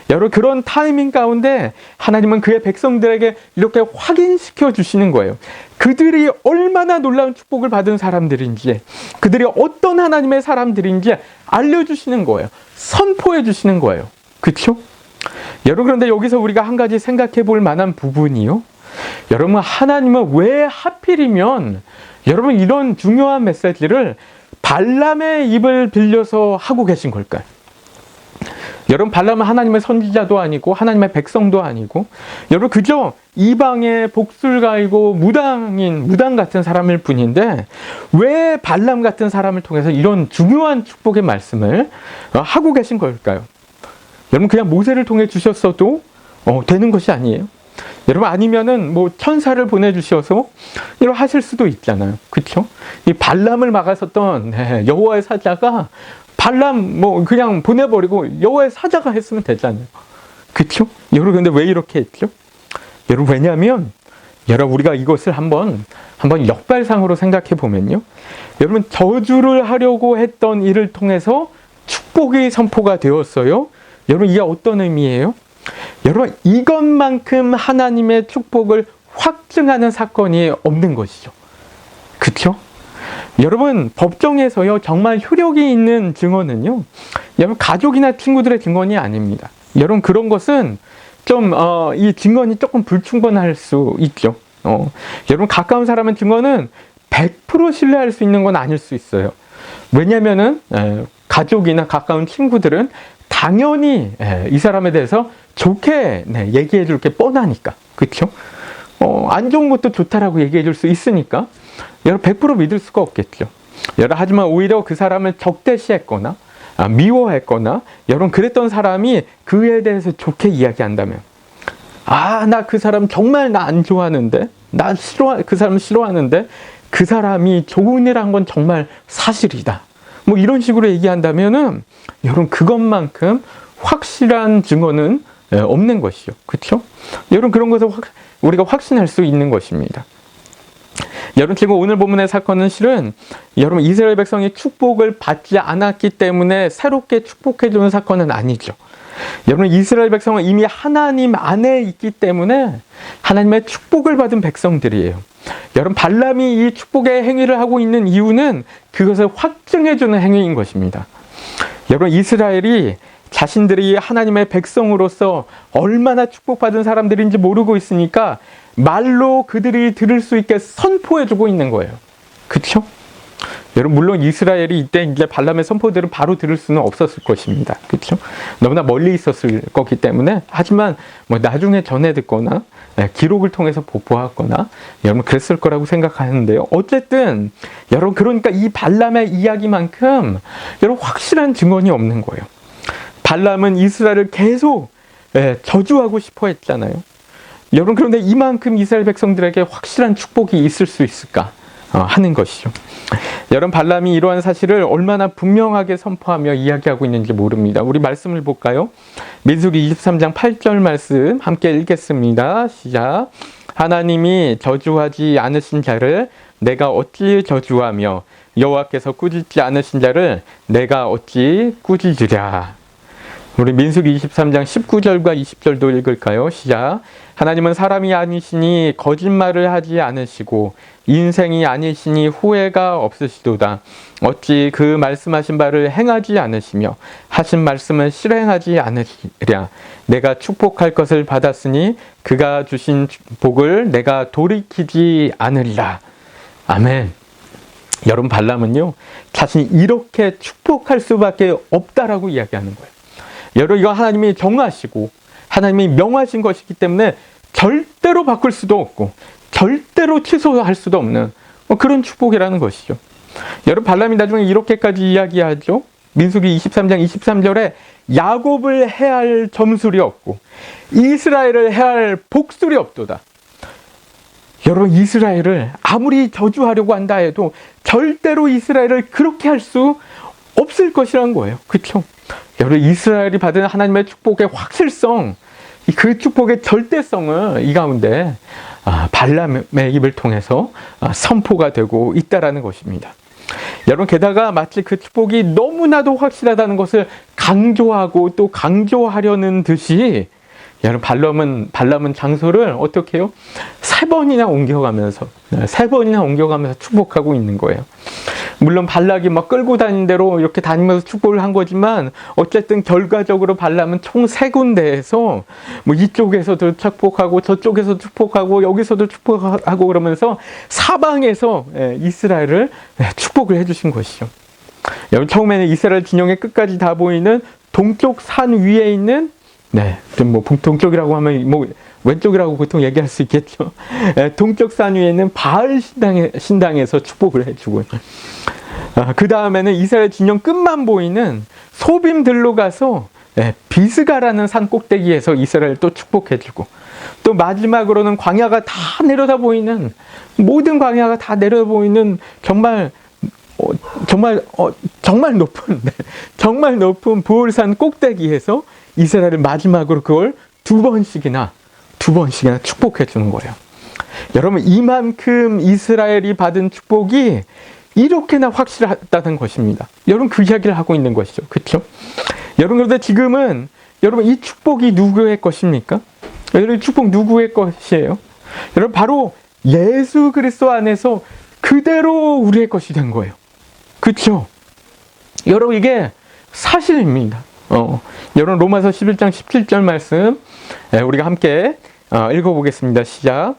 여러분, 그런 타이밍 가운데 하나님은 그의 백성들에게 이렇게 확인시켜 주시는 거예요. 그들이 얼마나 놀라운 축복을 받은 사람들인지, 그들이 어떤 하나님의 사람들인지 알려주시는 거예요. 선포해 주시는 거예요. 그렇죠? 여러분, 그런데 여기서 우리가 한 가지 생각해 볼 만한 부분이요. 여러분, 하나님은 왜 하필이면 여러분 이런 중요한 메시지를 발람의 입을 빌려서 하고 계신 걸까요? 여러분, 발람은 하나님의 선지자도 아니고 하나님의 백성도 아니고 여러분 그저 이방의 복술가이고 무당 같은 사람일 뿐인데 왜 발람 같은 사람을 통해서 이런 중요한 축복의 말씀을 하고 계신 걸까요? 여러분, 그냥 모세를 통해 주셨어도 되는 것이 아니에요. 여러분, 아니면은 뭐 천사를 보내주셔서 이런 하실 수도 있잖아요. 그렇죠? 이 발람을 막았었던 여호와의 사자가 발람 뭐 그냥 보내버리고 여호와의 사자가 했으면 되잖아요. 그렇죠? 여러분, 근데 왜 이렇게 했죠? 여러분, 왜냐하면 여러분 우리가 이것을 한번 역발상으로 생각해 보면요. 여러분, 저주를 하려고 했던 일을 통해서 축복이 선포가 되었어요. 여러분, 이게 어떤 의미예요? 여러분, 이것만큼 하나님의 축복을 확증하는 사건이 없는 것이죠. 그렇죠? 여러분, 법정에서요 정말 효력이 있는 증언은요, 여러분 가족이나 친구들의 증언이 아닙니다. 여러분, 그런 것은 좀 이 증언이 조금 불충분할 수 있죠. 여러분, 가까운 사람의 증언은 100% 신뢰할 수 있는 건 아닐 수 있어요. 왜냐면은 가족이나 가까운 친구들은 당연히 이 사람에 대해서 좋게 얘기해 줄 게 뻔하니까. 그렇죠? 안 좋은 것도 좋다라고 얘기해 줄 수 있으니까 여러분 100% 믿을 수가 없겠죠. 여러분, 하지만 오히려 그 사람을 적대시했거나 미워했거나 여러분 그랬던 사람이 그에 대해서 좋게 이야기한다면, 나 그 사람 정말 나 안 좋아하는데, 그 사람 싫어하는데 그 사람이 좋은 일 한 건 정말 사실이다, 뭐 이런 식으로 얘기한다면은 여러분 그것만큼 확실한 증거는 없는 것이죠. 그렇죠? 여러분, 그런 것을 우리가 확신할 수 있는 것입니다. 여러분, 지금 오늘 본문의 사건은 실은 여러분 이스라엘 백성이 축복을 받지 않았기 때문에 새롭게 축복해 주는 사건은 아니죠. 여러분, 이스라엘 백성은 이미 하나님 안에 있기 때문에 하나님의 축복을 받은 백성들이에요. 여러분, 발람이 이 축복의 행위를 하고 있는 이유는 그것을 확증해 주는 행위인 것입니다. 여러분, 이스라엘이 자신들이 하나님의 백성으로서 얼마나 축복받은 사람들인지 모르고 있으니까 말로 그들이 들을 수 있게 선포해주고 있는 거예요. 그렇죠? 여러분, 물론 이스라엘이 이때 이제 발람의 선포들은 바로 들을 수는 없었을 것입니다. 그렇죠? 너무나 멀리 있었을 거기 때문에. 하지만 뭐 나중에 전해 듣거나 기록을 통해서 보고하거나 여러분 그랬을 거라고 생각하는데요. 어쨌든 여러분, 그러니까 이 발람의 이야기만큼 여러분 확실한 증언이 없는 거예요. 발람은 이스라엘을 계속 저주하고 싶어 했잖아요. 여러분, 그런데 이만큼 이스라엘 백성들에게 확실한 축복이 있을 수 있을까 하는 것이죠. 여러분, 발람이 이러한 사실을 얼마나 분명하게 선포하며 이야기하고 있는지 모릅니다. 우리 말씀을 볼까요? 민수기 23장 8절 말씀 함께 읽겠습니다. 시작. 하나님이 저주하지 않으신 자를 내가 어찌 저주하며 여호와께서 꾸짖지 않으신 자를 내가 어찌 꾸짖으랴. 우리 민수기 23장 19절과 20절도 읽을까요? 시작. 하나님은 사람이 아니시니 거짓말을 하지 않으시고 인생이 아니시니 후회가 없으시도다. 어찌 그 말씀하신 바를 행하지 않으시며 하신 말씀을 실행하지 않으시랴. 내가 축복할 것을 받았으니 그가 주신 복을 내가 돌이키지 않으리라. 아멘. 여러분, 발람은요, 자신이 이렇게 축복할 수밖에 없다라고 이야기하는 거예요. 여러분, 이거 하나님이 정하시고 하나님이 명하신 것이기 때문에 절대로 바꿀 수도 없고 절대로 취소할 수도 없는 그런 축복이라는 것이죠. 여러분, 발람이 나중에 이렇게까지 이야기하죠. 민수기 23장 23절에 야곱을 해할 점술이 없고 이스라엘을 해할 복술이 없도다. 여러분, 이스라엘을 아무리 저주하려고 한다 해도 절대로 이스라엘을 그렇게 할 수 없을 것이라는 거예요. 그렇죠? 여러분, 이스라엘이 받은 하나님의 축복의 확실성, 그 축복의 절대성을 이 가운데 발람의 입을 통해서 선포가 되고 있다라는 것입니다. 여러분, 게다가 마치 그 축복이 너무나도 확실하다는 것을 강조하고 또 강조하려는 듯이 여러분, 발람은 장소를 어떻게 해요? 3번이나 옮겨가면서 축복하고 있는 거예요. 물론 발락이 막 끌고 다닌 대로 이렇게 다니면서 축복을 한 거지만 어쨌든 결과적으로 발람은 총 3군데에서 뭐 이쪽에서도 축복하고 저쪽에서 축복하고 여기서도 축복하고 그러면서 사방에서 이스라엘을 축복을 해주신 것이죠. 여러분, 처음에는 이스라엘 진영의 끝까지 다 보이는 동쪽 산 위에 있는 좀 뭐 동쪽이라고 하면 뭐 왼쪽이라고 보통 얘기할 수 있겠죠. 동쪽 산 위에 있는 바알 신당에서 축복을 해주고, 그 다음에는 이스라엘 진영 끝만 보이는 소빔들로 가서 비스가라는 산 꼭대기에서 이스라엘 또 축복해주고, 또 마지막으로는 광야가 다 내려다 보이는, 모든 광야가 다 내려다 보이는 정말 높은 부올산 꼭대기에서 이스라엘을 마지막으로 그걸 두 번씩이나 축복해 주는 거예요. 여러분, 이만큼 이스라엘이 받은 축복이 이렇게나 확실하다는 것입니다. 여러분, 그 이야기를 하고 있는 것이죠. 그렇죠? 여러분, 그런데 지금은 여러분, 이 축복이 누구의 것입니까? 여러분, 이 축복 누구의 것이에요? 여러분, 바로 예수 그리스도 안에서 그대로 우리의 것이 된 거예요. 그렇죠? 여러분, 이게 사실입니다. 여러분, 로마서 11장 17절 말씀 우리가 함께 읽어보겠습니다. 시작.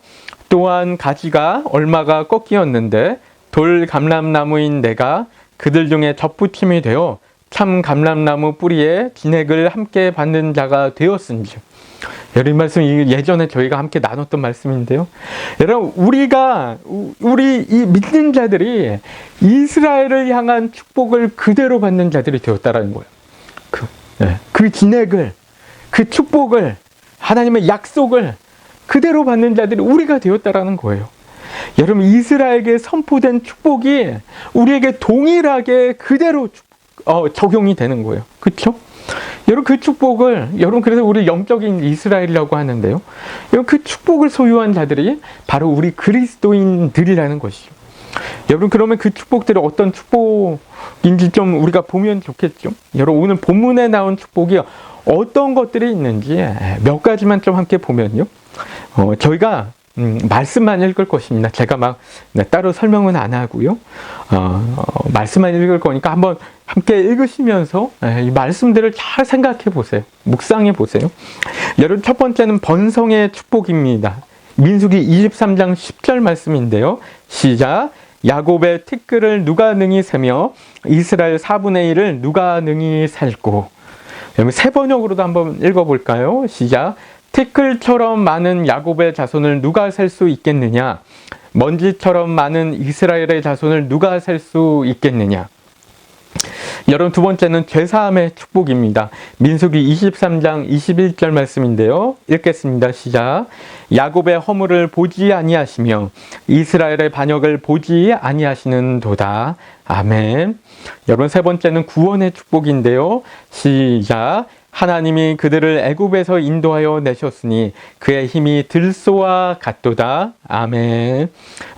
또한 가지가 얼마가 꺾이었는데 돌 감람나무인 내가 그들 중에 접붙임이 되어 참 감람나무 뿌리에 진액을 함께 받는 자가 되었은지. 여러분, 이 말씀 예전에 저희가 함께 나눴던 말씀인데요. 여러분, 우리 이 믿는 자들이 이스라엘을 향한 축복을 그대로 받는 자들이 되었다라는 거예요. 그 진액을, 그 축복을, 하나님의 약속을 그대로 받는 자들이 우리가 되었다라는 거예요. 여러분, 이스라엘에게 선포된 축복이 우리에게 동일하게 그대로 적용이 되는 거예요. 그렇죠? 여러분, 그 축복을, 여러분, 그래서 우리 영적인 이스라엘이라고 하는데요. 여러분, 그 축복을 소유한 자들이 바로 우리 그리스도인들이라는 것이죠. 여러분, 그러면 그 축복들이 어떤 축복인지 좀 우리가 보면 좋겠죠. 여러분, 오늘 본문에 나온 축복이 어떤 것들이 있는지 몇 가지만 좀 함께 보면요. 저희가 말씀만 읽을 것입니다. 제가 막 따로 설명은 안 하고요. 말씀만 읽을 거니까 한번 함께 읽으시면서 이 말씀들을 잘 생각해 보세요. 묵상해 보세요. 여러분, 첫 번째는 번성의 축복입니다. 민수기 23장 10절 말씀인데요. 시작. 야곱의 티끌을 누가 능히 세며 이스라엘 4분의 1을 누가 능히 셀고. 여러분, 세 번역으로도 한번 읽어볼까요? 시작. 티끌처럼 많은 야곱의 자손을 누가 셀 수 있겠느냐? 먼지처럼 많은 이스라엘의 자손을 누가 셀 수 있겠느냐? 여러분, 두 번째는 죄사함의 축복입니다. 민수기 23장 21절 말씀인데요. 읽겠습니다. 시작. 야곱의 허물을 보지 아니하시며 이스라엘의 반역을 보지 아니하시는도다. 아멘. 여러분, 세 번째는 구원의 축복인데요. 시작. 하나님이 그들을 애굽에서 인도하여 내셨으니 그의 힘이 들소와 같도다. 아멘.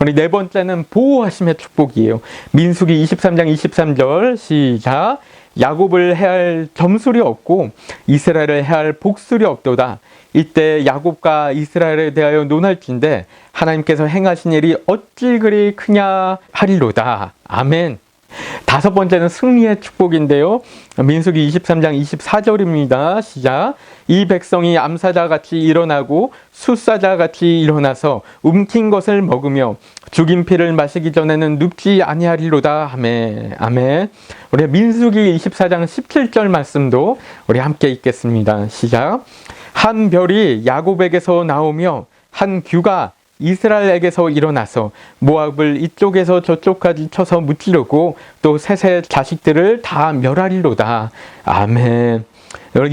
우리 네 번째는 보호하심의 축복이에요. 민수기 23장 23절 시작. 야곱을 해할 점술이 없고 이스라엘을 해할 복술이 없도다. 이때 야곱과 이스라엘에 대하여 논할진대 하나님께서 행하신 일이 어찌 그리 크냐 하리로다. 아멘. 다섯 번째는 승리의 축복인데요. 민수기 23장 24절입니다. 시작. 이 백성이 암사자같이 일어나고 숫사자같이 일어나서 움킨 것을 먹으며 죽인 피를 마시기 전에는 눕지 아니하리로다. 아멘. 아멘. 우리 민수기 24장 17절 말씀도 우리 함께 읽겠습니다. 시작. 한 별이 야곱에게서 나오며 한 규가 이스라엘에게서 일어나서 모압을 이쪽에서 저쪽까지 쳐서 무찌르고 또 셋의 자식들을 다 멸하리로다. 아멘.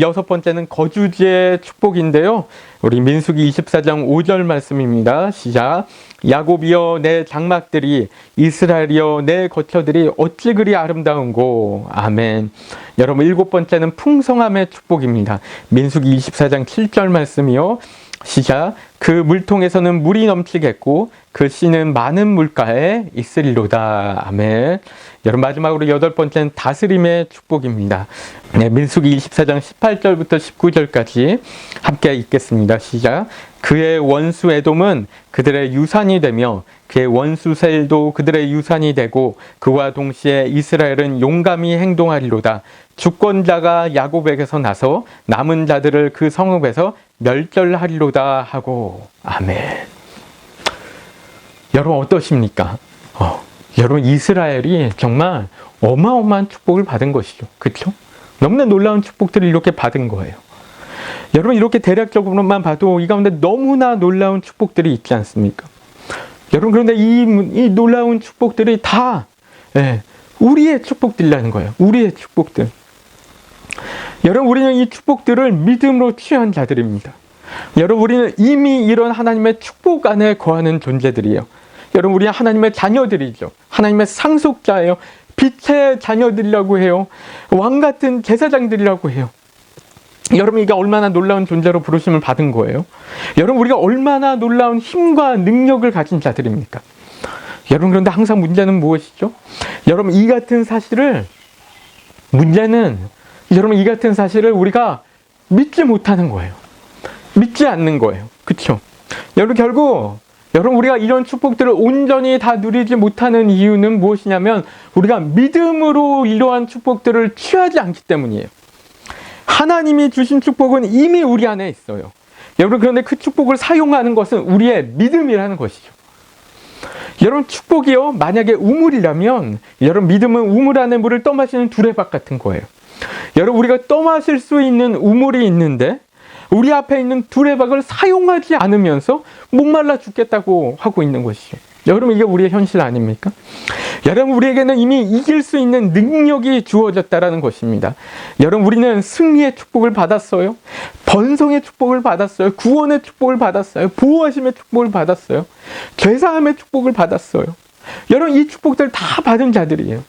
여섯 번째는 거주지의 축복인데요. 우리 민수기 24장 5절 말씀입니다. 시작. 야곱이여 내 장막들이 이스라엘이여 내 거처들이 어찌 그리 아름다운고. 아멘. 여러분 일곱 번째는 풍성함의 축복입니다. 민수기 24장 7절 말씀이요. 시작. 그 물통에서는 물이 넘치겠고 그 씨는 많은 물가에 있으리로다. 아멘. 여러분 마지막으로 여덟 번째는 다스림의 축복입니다. 네, 민수기 24장 18절부터 19절까지 함께 읽겠습니다. 시작. 그의 원수 에돔은 그들의 유산이 되며 그의 원수 셀도 그들의 유산이 되고 그와 동시에 이스라엘은 용감히 행동하리로다. 주권자가 야곱에게서 나서 남은 자들을 그 성읍에서 멸절하리로다 하고. 아멘. 여러분 어떠십니까? 여러분 이스라엘이 정말 어마어마한 축복을 받은 것이죠. 그렇죠? 너무나 놀라운 축복들을 이렇게 받은 거예요. 여러분 이렇게 대략적으로만 봐도 이 가운데 너무나 놀라운 축복들이 있지 않습니까? 여러분 그런데 이 놀라운 축복들이 다 우리의 축복들이라는 거예요. 우리의 축복들. 여러분 우리는 이 축복들을 믿음으로 취한 자들입니다. 여러분 우리는 이미 이런 하나님의 축복 안에 거하는 존재들이에요. 여러분 우리는 하나님의 자녀들이죠. 하나님의 상속자예요. 빛의 자녀들이라고 해요. 왕같은 제사장들이라고 해요. 여러분 이게 얼마나 놀라운 존재로 부르심을 받은 거예요. 여러분 우리가 얼마나 놀라운 힘과 능력을 가진 자들입니까? 여러분 그런데 항상 문제는 무엇이죠? 여러분 이 같은 사실을 우리가 믿지 못하는 거예요. 믿지 않는 거예요. 그렇죠? 여러분 결국 우리가 이런 축복들을 온전히 다 누리지 못하는 이유는 무엇이냐면 우리가 믿음으로 이러한 축복들을 취하지 않기 때문이에요. 하나님이 주신 축복은 이미 우리 안에 있어요. 여러분 그런데 그 축복을 사용하는 것은 우리의 믿음이라는 것이죠. 여러분 축복이요 만약에 우물이라면 여러분 믿음은 우물 안에 물을 떠마시는 두레박 같은 거예요. 여러분 우리가 떠마실 수 있는 우물이 있는데 우리 앞에 있는 두레박을 사용하지 않으면서 목말라 죽겠다고 하고 있는 것이죠. 여러분 이게 우리의 현실 아닙니까? 여러분 우리에게는 이미 이길 수 있는 능력이 주어졌다라는 것입니다. 여러분 우리는 승리의 축복을 받았어요. 번성의 축복을 받았어요. 구원의 축복을 받았어요. 보호하심의 축복을 받았어요. 죄사함의 축복을 받았어요. 여러분 이 축복들 다 받은 자들이에요.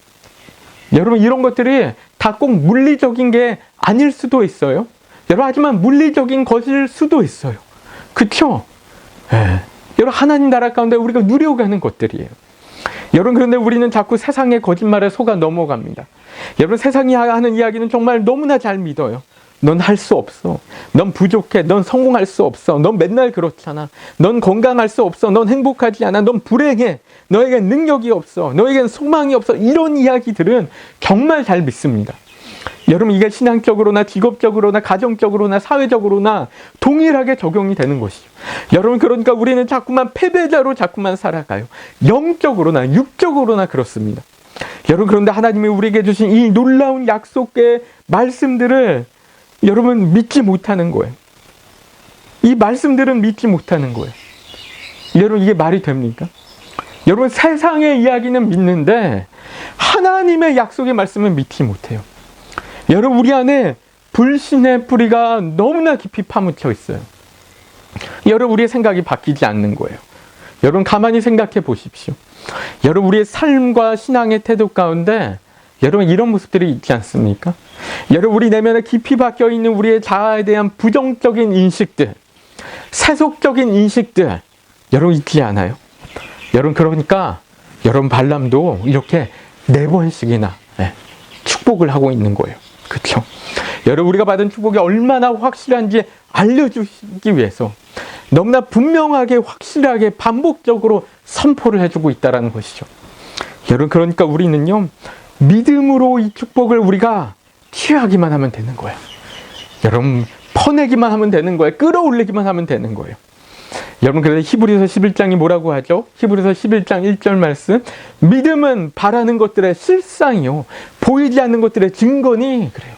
여러분 이런 것들이 다 꼭 물리적인 게 아닐 수도 있어요. 여러분 하지만 물리적인 것일 수도 있어요. 그렇죠? 여러분 하나님 나라 가운데 우리가 누려가는 것들이에요. 여러분 그런데 우리는 자꾸 세상의 거짓말에 속아 넘어갑니다. 여러분 세상이 하는 이야기는 정말 너무나 잘 믿어요. 넌 할 수 없어. 넌 부족해. 넌 성공할 수 없어. 넌 맨날 그렇잖아. 넌 건강할 수 없어. 넌 행복하지 않아. 넌 불행해. 너에겐 능력이 없어. 너에겐 소망이 없어. 이런 이야기들은 정말 잘 믿습니다. 여러분 이게 신앙적으로나 직업적으로나 가정적으로나 사회적으로나 동일하게 적용이 되는 것이죠. 여러분 그러니까 우리는 자꾸만 패배자로 자꾸만 살아가요. 영적으로나 육적으로나 그렇습니다. 여러분 그런데 하나님이 우리에게 주신 이 놀라운 약속의 말씀들을 여러분 믿지 못하는 거예요. 이 말씀들은 믿지 못하는 거예요. 여러분 이게 말이 됩니까? 여러분 세상의 이야기는 믿는데 하나님의 약속의 말씀은 믿지 못해요. 여러분 우리 안에 불신의 뿌리가 너무나 깊이 파묻혀 있어요. 여러분 우리의 생각이 바뀌지 않는 거예요. 여러분 가만히 생각해 보십시오. 여러분 우리의 삶과 신앙의 태도 가운데 여러분 이런 모습들이 있지 않습니까? 여러분 우리 내면에 깊이 박혀 있는 우리의 자아에 대한 부정적인 인식들, 세속적인 인식들 여러분 있지 않아요? 여러분 그러니까 여러분 발람도 이렇게 4번씩이나 축복을 하고 있는 거예요. 그렇죠? 여러분 우리가 받은 축복이 얼마나 확실한지 알려주시기 위해서 너무나 분명하게 확실하게 반복적으로 선포를 해주고 있다는 것이죠. 여러분 그러니까 우리는요 믿음으로 이 축복을 우리가 취하기만 하면 되는 거예요. 여러분 퍼내기만 하면 되는 거예요. 끌어올리기만 하면 되는 거예요. 여러분 그래서 히브리서 11장이 뭐라고 하죠? 히브리서 11장 1절 말씀, 믿음은 바라는 것들의 실상이요 보이지 않는 것들의 증거니 그래요.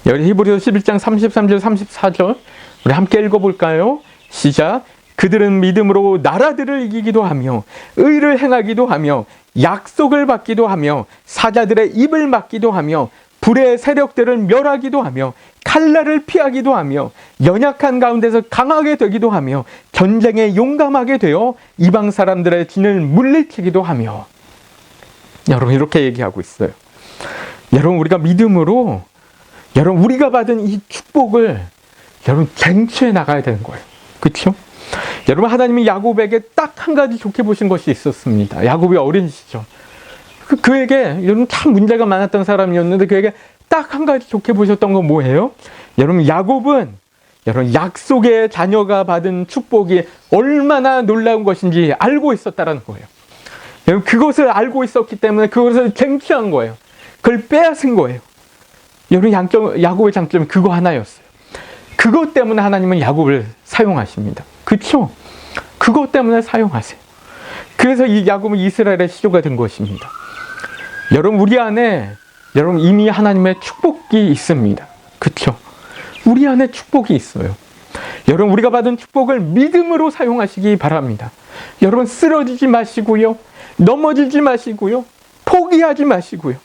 여기 히브리서 11장 33절 34절 우리 함께 읽어볼까요? 시작. 그들은 믿음으로 나라들을 이기기도 하며 의를 행하기도 하며 약속을 받기도 하며 사자들의 입을 막기도 하며 불의 세력들을 멸하기도 하며 칼날을 피하기도 하며 연약한 가운데서 강하게 되기도 하며 전쟁에 용감하게 되어 이방 사람들의 진을 물리치기도 하며. 여러분 이렇게 얘기하고 있어요. 여러분 우리가 믿음으로 여러분 우리가 받은 이 축복을 여러분 쟁취해 나가야 되는 거예요. 그렇죠? 여러분 하나님이 야곱에게 딱 한 가지 좋게 보신 것이 있었습니다. 야곱이 어린 시절 그에게 여러분 참 문제가 많았던 사람이었는데 그에게 딱 한 가지 좋게 보셨던 건 뭐예요? 여러분 야곱은 여러분 약속의 자녀가 받은 축복이 얼마나 놀라운 것인지 알고 있었다는 거예요. 여러분 그것을 알고 있었기 때문에 그것을 쟁취한 거예요. 그걸 빼앗은 거예요. 여러분 야곱의 장점은 그거 하나였어요. 그것 때문에 하나님은 야곱을 사용하십니다. 그렇죠? 그것 때문에 사용하세요. 그래서 이 야곱은 이스라엘의 시조가 된 것입니다. 여러분 우리 안에 여러분 이미 하나님의 축복이 있습니다. 그렇죠? 우리 안에 축복이 있어요. 여러분 우리가 받은 축복을 믿음으로 사용하시기 바랍니다. 여러분 쓰러지지 마시고요. 넘어지지 마시고요. 포기하지 마시고요.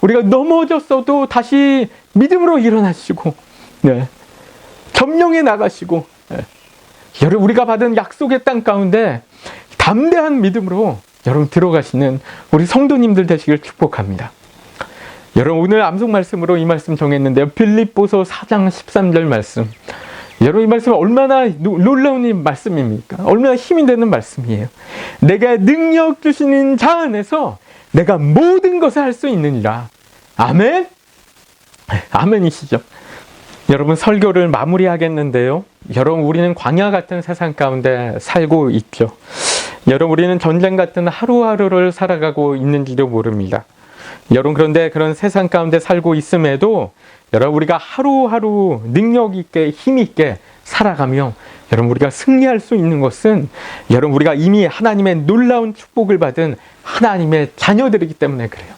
우리가 넘어졌어도 다시 믿음으로 일어나시고 점령해 나가시고 여러분 우리가 받은 약속의 땅 가운데 담대한 믿음으로 여러분 들어가시는 우리 성도님들 되시길 축복합니다. 여러분 오늘 암송 말씀으로 이 말씀 정했는데요. 빌립보서 4장 13절 말씀. 여러분 이 말씀은 얼마나 놀라운 말씀입니까? 얼마나 힘이 되는 말씀이에요. 내가 능력 주시는 자 안에서 내가 모든 것을 할 수 있느니라. 아멘? 아멘이시죠? 여러분 설교를 마무리하겠는데요. 여러분 우리는 광야 같은 세상 가운데 살고 있죠. 여러분 우리는 전쟁 같은 하루하루를 살아가고 있는지도 모릅니다. 여러분 그런데 그런 세상 가운데 살고 있음에도 여러분 우리가 하루하루 능력 있게 힘 있게 살아가며 여러분 우리가 승리할 수 있는 것은 여러분 우리가 이미 하나님의 놀라운 축복을 받은 하나님의 자녀들이기 때문에 그래요.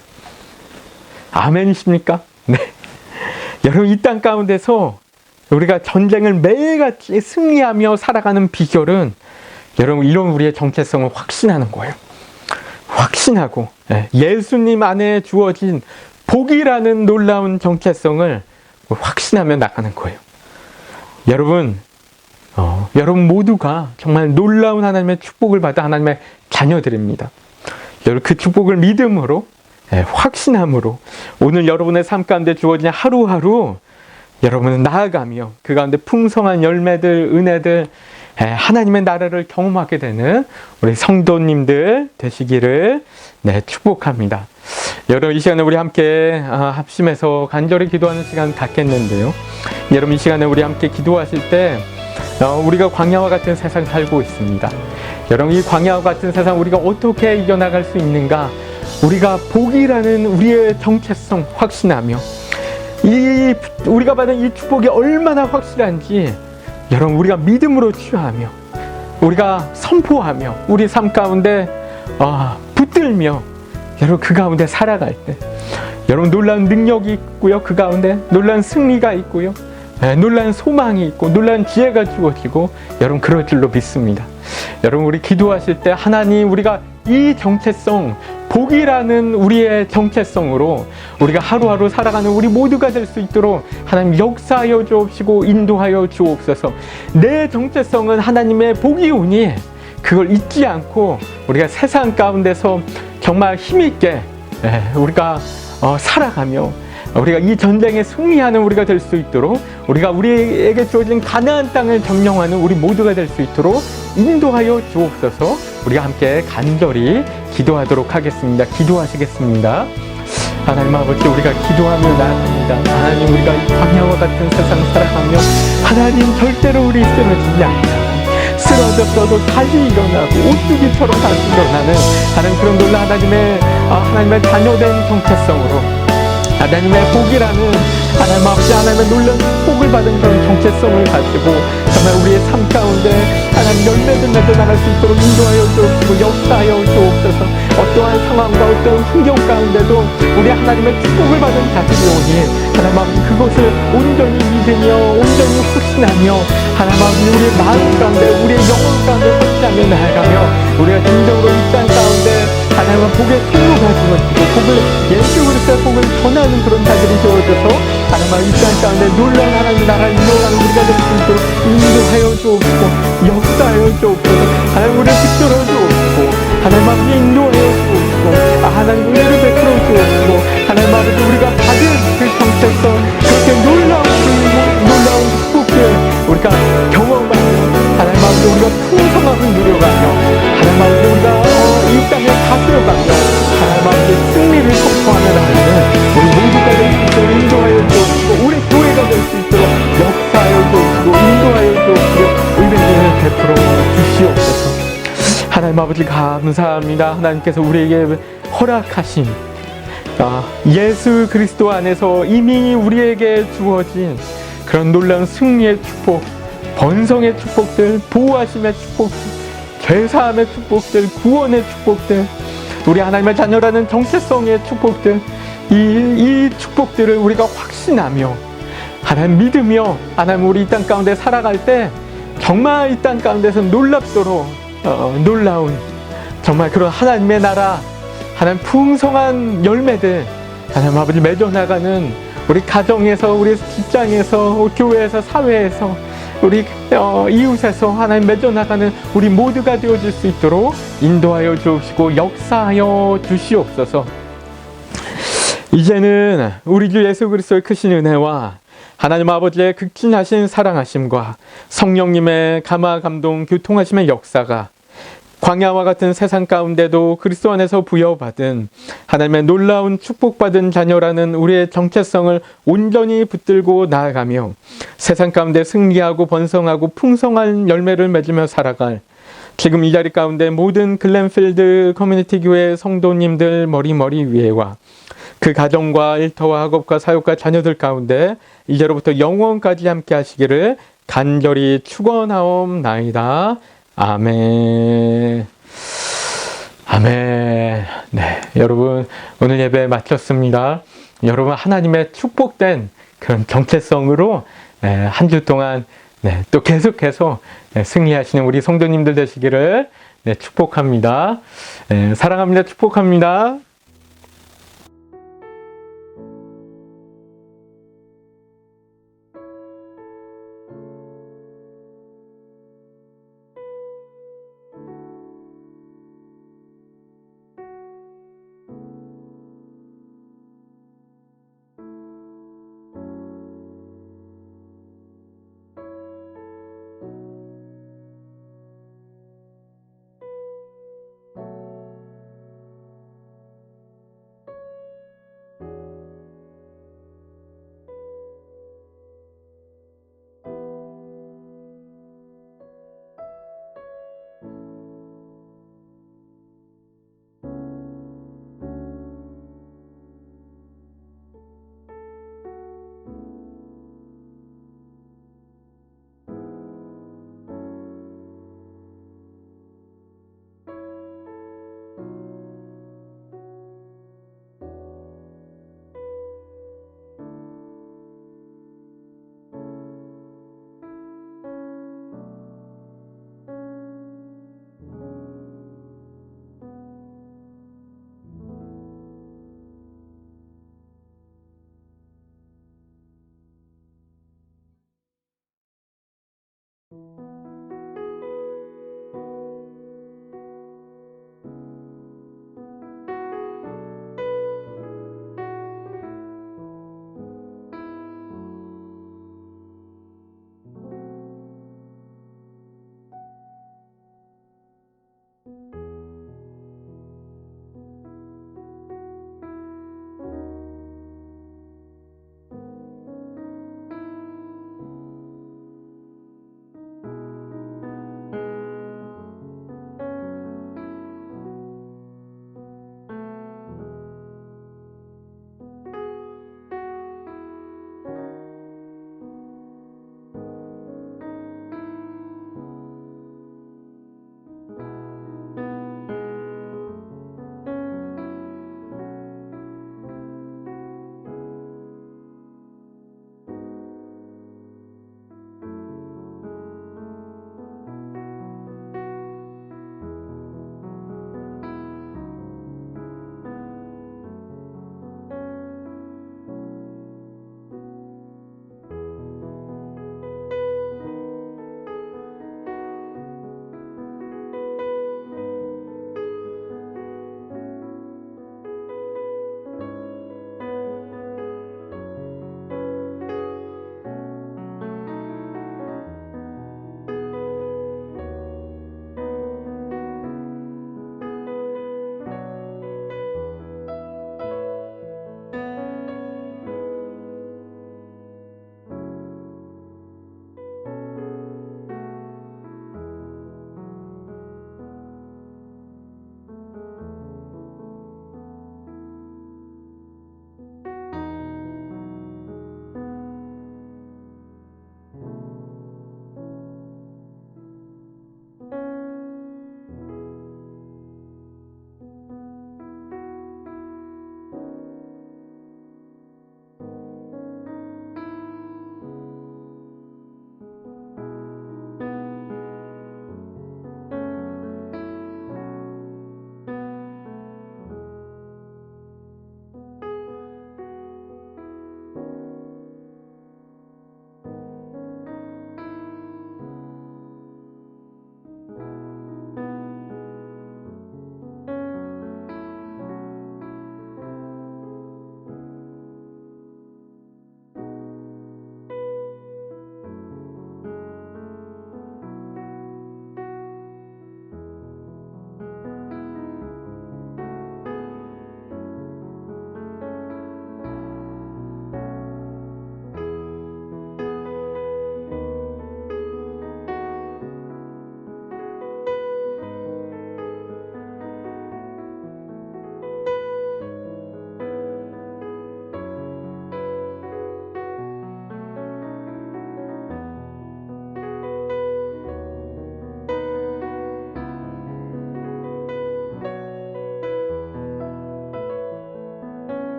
아멘이십니까? 네. 여러분 이 땅 가운데서 우리가 전쟁을 매일같이 승리하며 살아가는 비결은 여러분 이런 우리의 정체성을 확신하는 거예요. 확신하고 예수님 안에 주어진 복이라는 놀라운 정체성을 확신하며 나가는 거예요. 여러분 여러분 모두가 정말 놀라운 하나님의 축복을 받아 하나님의 자녀들입니다. 여러분 그 축복을 믿음으로 확신함으로 오늘 여러분의 삶 가운데 주어진 하루하루 여러분은 나아가며 그 가운데 풍성한 열매들, 은혜들, 하나님의 나라를 경험하게 되는 우리 성도님들 되시기를 축복합니다. 여러분 이 시간에 우리 함께 합심해서 간절히 기도하는 시간 갖겠는데요. 여러분 이 시간에 우리 함께 기도하실 때 우리가 광야와 같은 세상 살고 있습니다. 여러분 이 광야와 같은 세상 우리가 어떻게 이겨나갈 수 있는가? 우리가 복이라는 우리의 정체성 확신하며 우리가 받은 이 축복이 얼마나 확실한지 여러분 우리가 믿음으로 취하며 우리가 선포하며 우리 삶 가운데 붙들며 여러분 그 가운데 살아갈 때 여러분 놀라운 능력이 있고요. 그 가운데 놀라운 승리가 있고요. 놀라운 소망이 있고 놀라운 지혜가 주어지고 여러분 그럴 줄로 믿습니다. 여러분 우리 기도하실 때 하나님 우리가 이 정체성 복이라는 우리의 정체성으로 우리가 하루하루 살아가는 우리 모두가 될 수 있도록 하나님 역사하여 주옵시고 인도하여 주옵소서. 내 정체성은 하나님의 복이 오니 그걸 잊지 않고 우리가 세상 가운데서 정말 힘있게 우리가 살아가며 우리가 이 전쟁에 승리하는 우리가 될 수 있도록, 우리가 우리에게 주어진 가나안 땅을 점령하는 우리 모두가 될 수 있도록 인도하여 주옵소서. 우리가 함께 간절히 기도하도록 하겠습니다. 기도하시겠습니다. 하나님 아버지, 우리가 기도하며 나아갑니다. 하나님, 우리가 이 광야와 같은 세상 살아가며 하나님 절대로 우리 쓰러지지 않게, 쓰러졌어도 다시 일어나고 오뚜기처럼 다시 일어나는 하나님, 그런 놀라 하나님의 자녀된 정체성으로, 하나님의 복이라는 하나님 아버지, 하나님의 놀라운 복을 받은 그런 정체성을 가지고 정말 우리의 삶 가운데 하나님 열매를 맺어나갈 수 있도록 인도하여 주옵시고 역사하여 주옵소서. 어떠한 상황과 어떠한 환경 가운데도 우리 하나님의 축복을 받은 자들이오니 하나님 아버지, 그것을 온전히 믿으며 온전히 확신하며 하나님 아버지, 우리의 마음 가운데 우리의 영혼 가운데 확신하며 나아가며 우리가 진정으로 이 땅 가운데 하나님의 복의 통로가 되어지고 복을, 예수 그리스도의 복을 전하는 그런 자들이 되어져서 하나님 이 땅 가운데 놀라운 하나님 나라를 이루어가는 우리가 될 수 있도록 인도하여 주옵시고 역사하여 주옵소서. 하나님 우리를 붙들어 주옵시고 하나님 아버지 인도하여 주옵시고 하나님 은혜를 베풀어 주옵시고 하나님 아버지, 우리가 받은 그 정체성, 그렇게 놀라운 축복들 우리가 경험하며 하나님 아버지, 우리가 풍성함을 누려가며 하나님 아버지, 우리가 이 땅에 다스려가며 하나님 아버지 승리를 선포하며 나가는 우리 모두가 될 수 있도록 인도하여 주옵시고 우리 교회가 될 수 있도록 역사하여 주옵시고 인도하여 주옵시고 은혜를 베풀어 주시옵소서. 하나님 아버지 감사합니다. 하나님께서 우리에게 허락하신 예수 그리스도 안에서 이미 우리에게 주어진 그런 놀라운 승리의 축복, 번성의 축복들, 보호하심의 축복들, 죄사함의 축복들, 구원의 축복들, 우리 하나님의 자녀라는 정체성의 축복들, 이 축복들을 우리가 확신하며 하나님 믿으며 하나님 우리 이 땅 가운데 살아갈 때 정말 이 땅 가운데서 놀랍도록 놀라운 정말 그런 하나님의 나라, 하나님 풍성한 열매들 하나님 아버지 맺어나가는 우리 가정에서, 우리 직장에서, 교회에서, 사회에서, 우리 이웃에서 하나님 맺어나가는 우리 모두가 되어질 수 있도록 인도하여 주옵시고 역사하여 주시옵소서. 이제는 우리 주 예수 그리스도의 크신 은혜와 하나님 아버지의 극진하신 사랑하심과 성령님의 감화 감동 교통하심의 역사가 광야와 같은 세상 가운데도 그리스도 안에서 부여받은 하나님의 놀라운 축복받은 자녀라는 우리의 정체성을 온전히 붙들고 나아가며 세상 가운데 승리하고 번성하고 풍성한 열매를 맺으며 살아갈 지금 이 자리 가운데 모든 글렌필드 커뮤니티 교회 성도님들 머리 위에와 그 가정과 일터와 학업과 사역과 자녀들 가운데 이제로부터 영원까지 함께 하시기를 간절히 축원하옵나이다. 아멘. 아멘. 네, 여러분 오늘 예배 마쳤습니다. 여러분 하나님의 축복된 그런 정체성으로 한 주 동안 또 계속해서 승리하시는 우리 성도님들 되시기를 축복합니다. 사랑합니다. 축복합니다.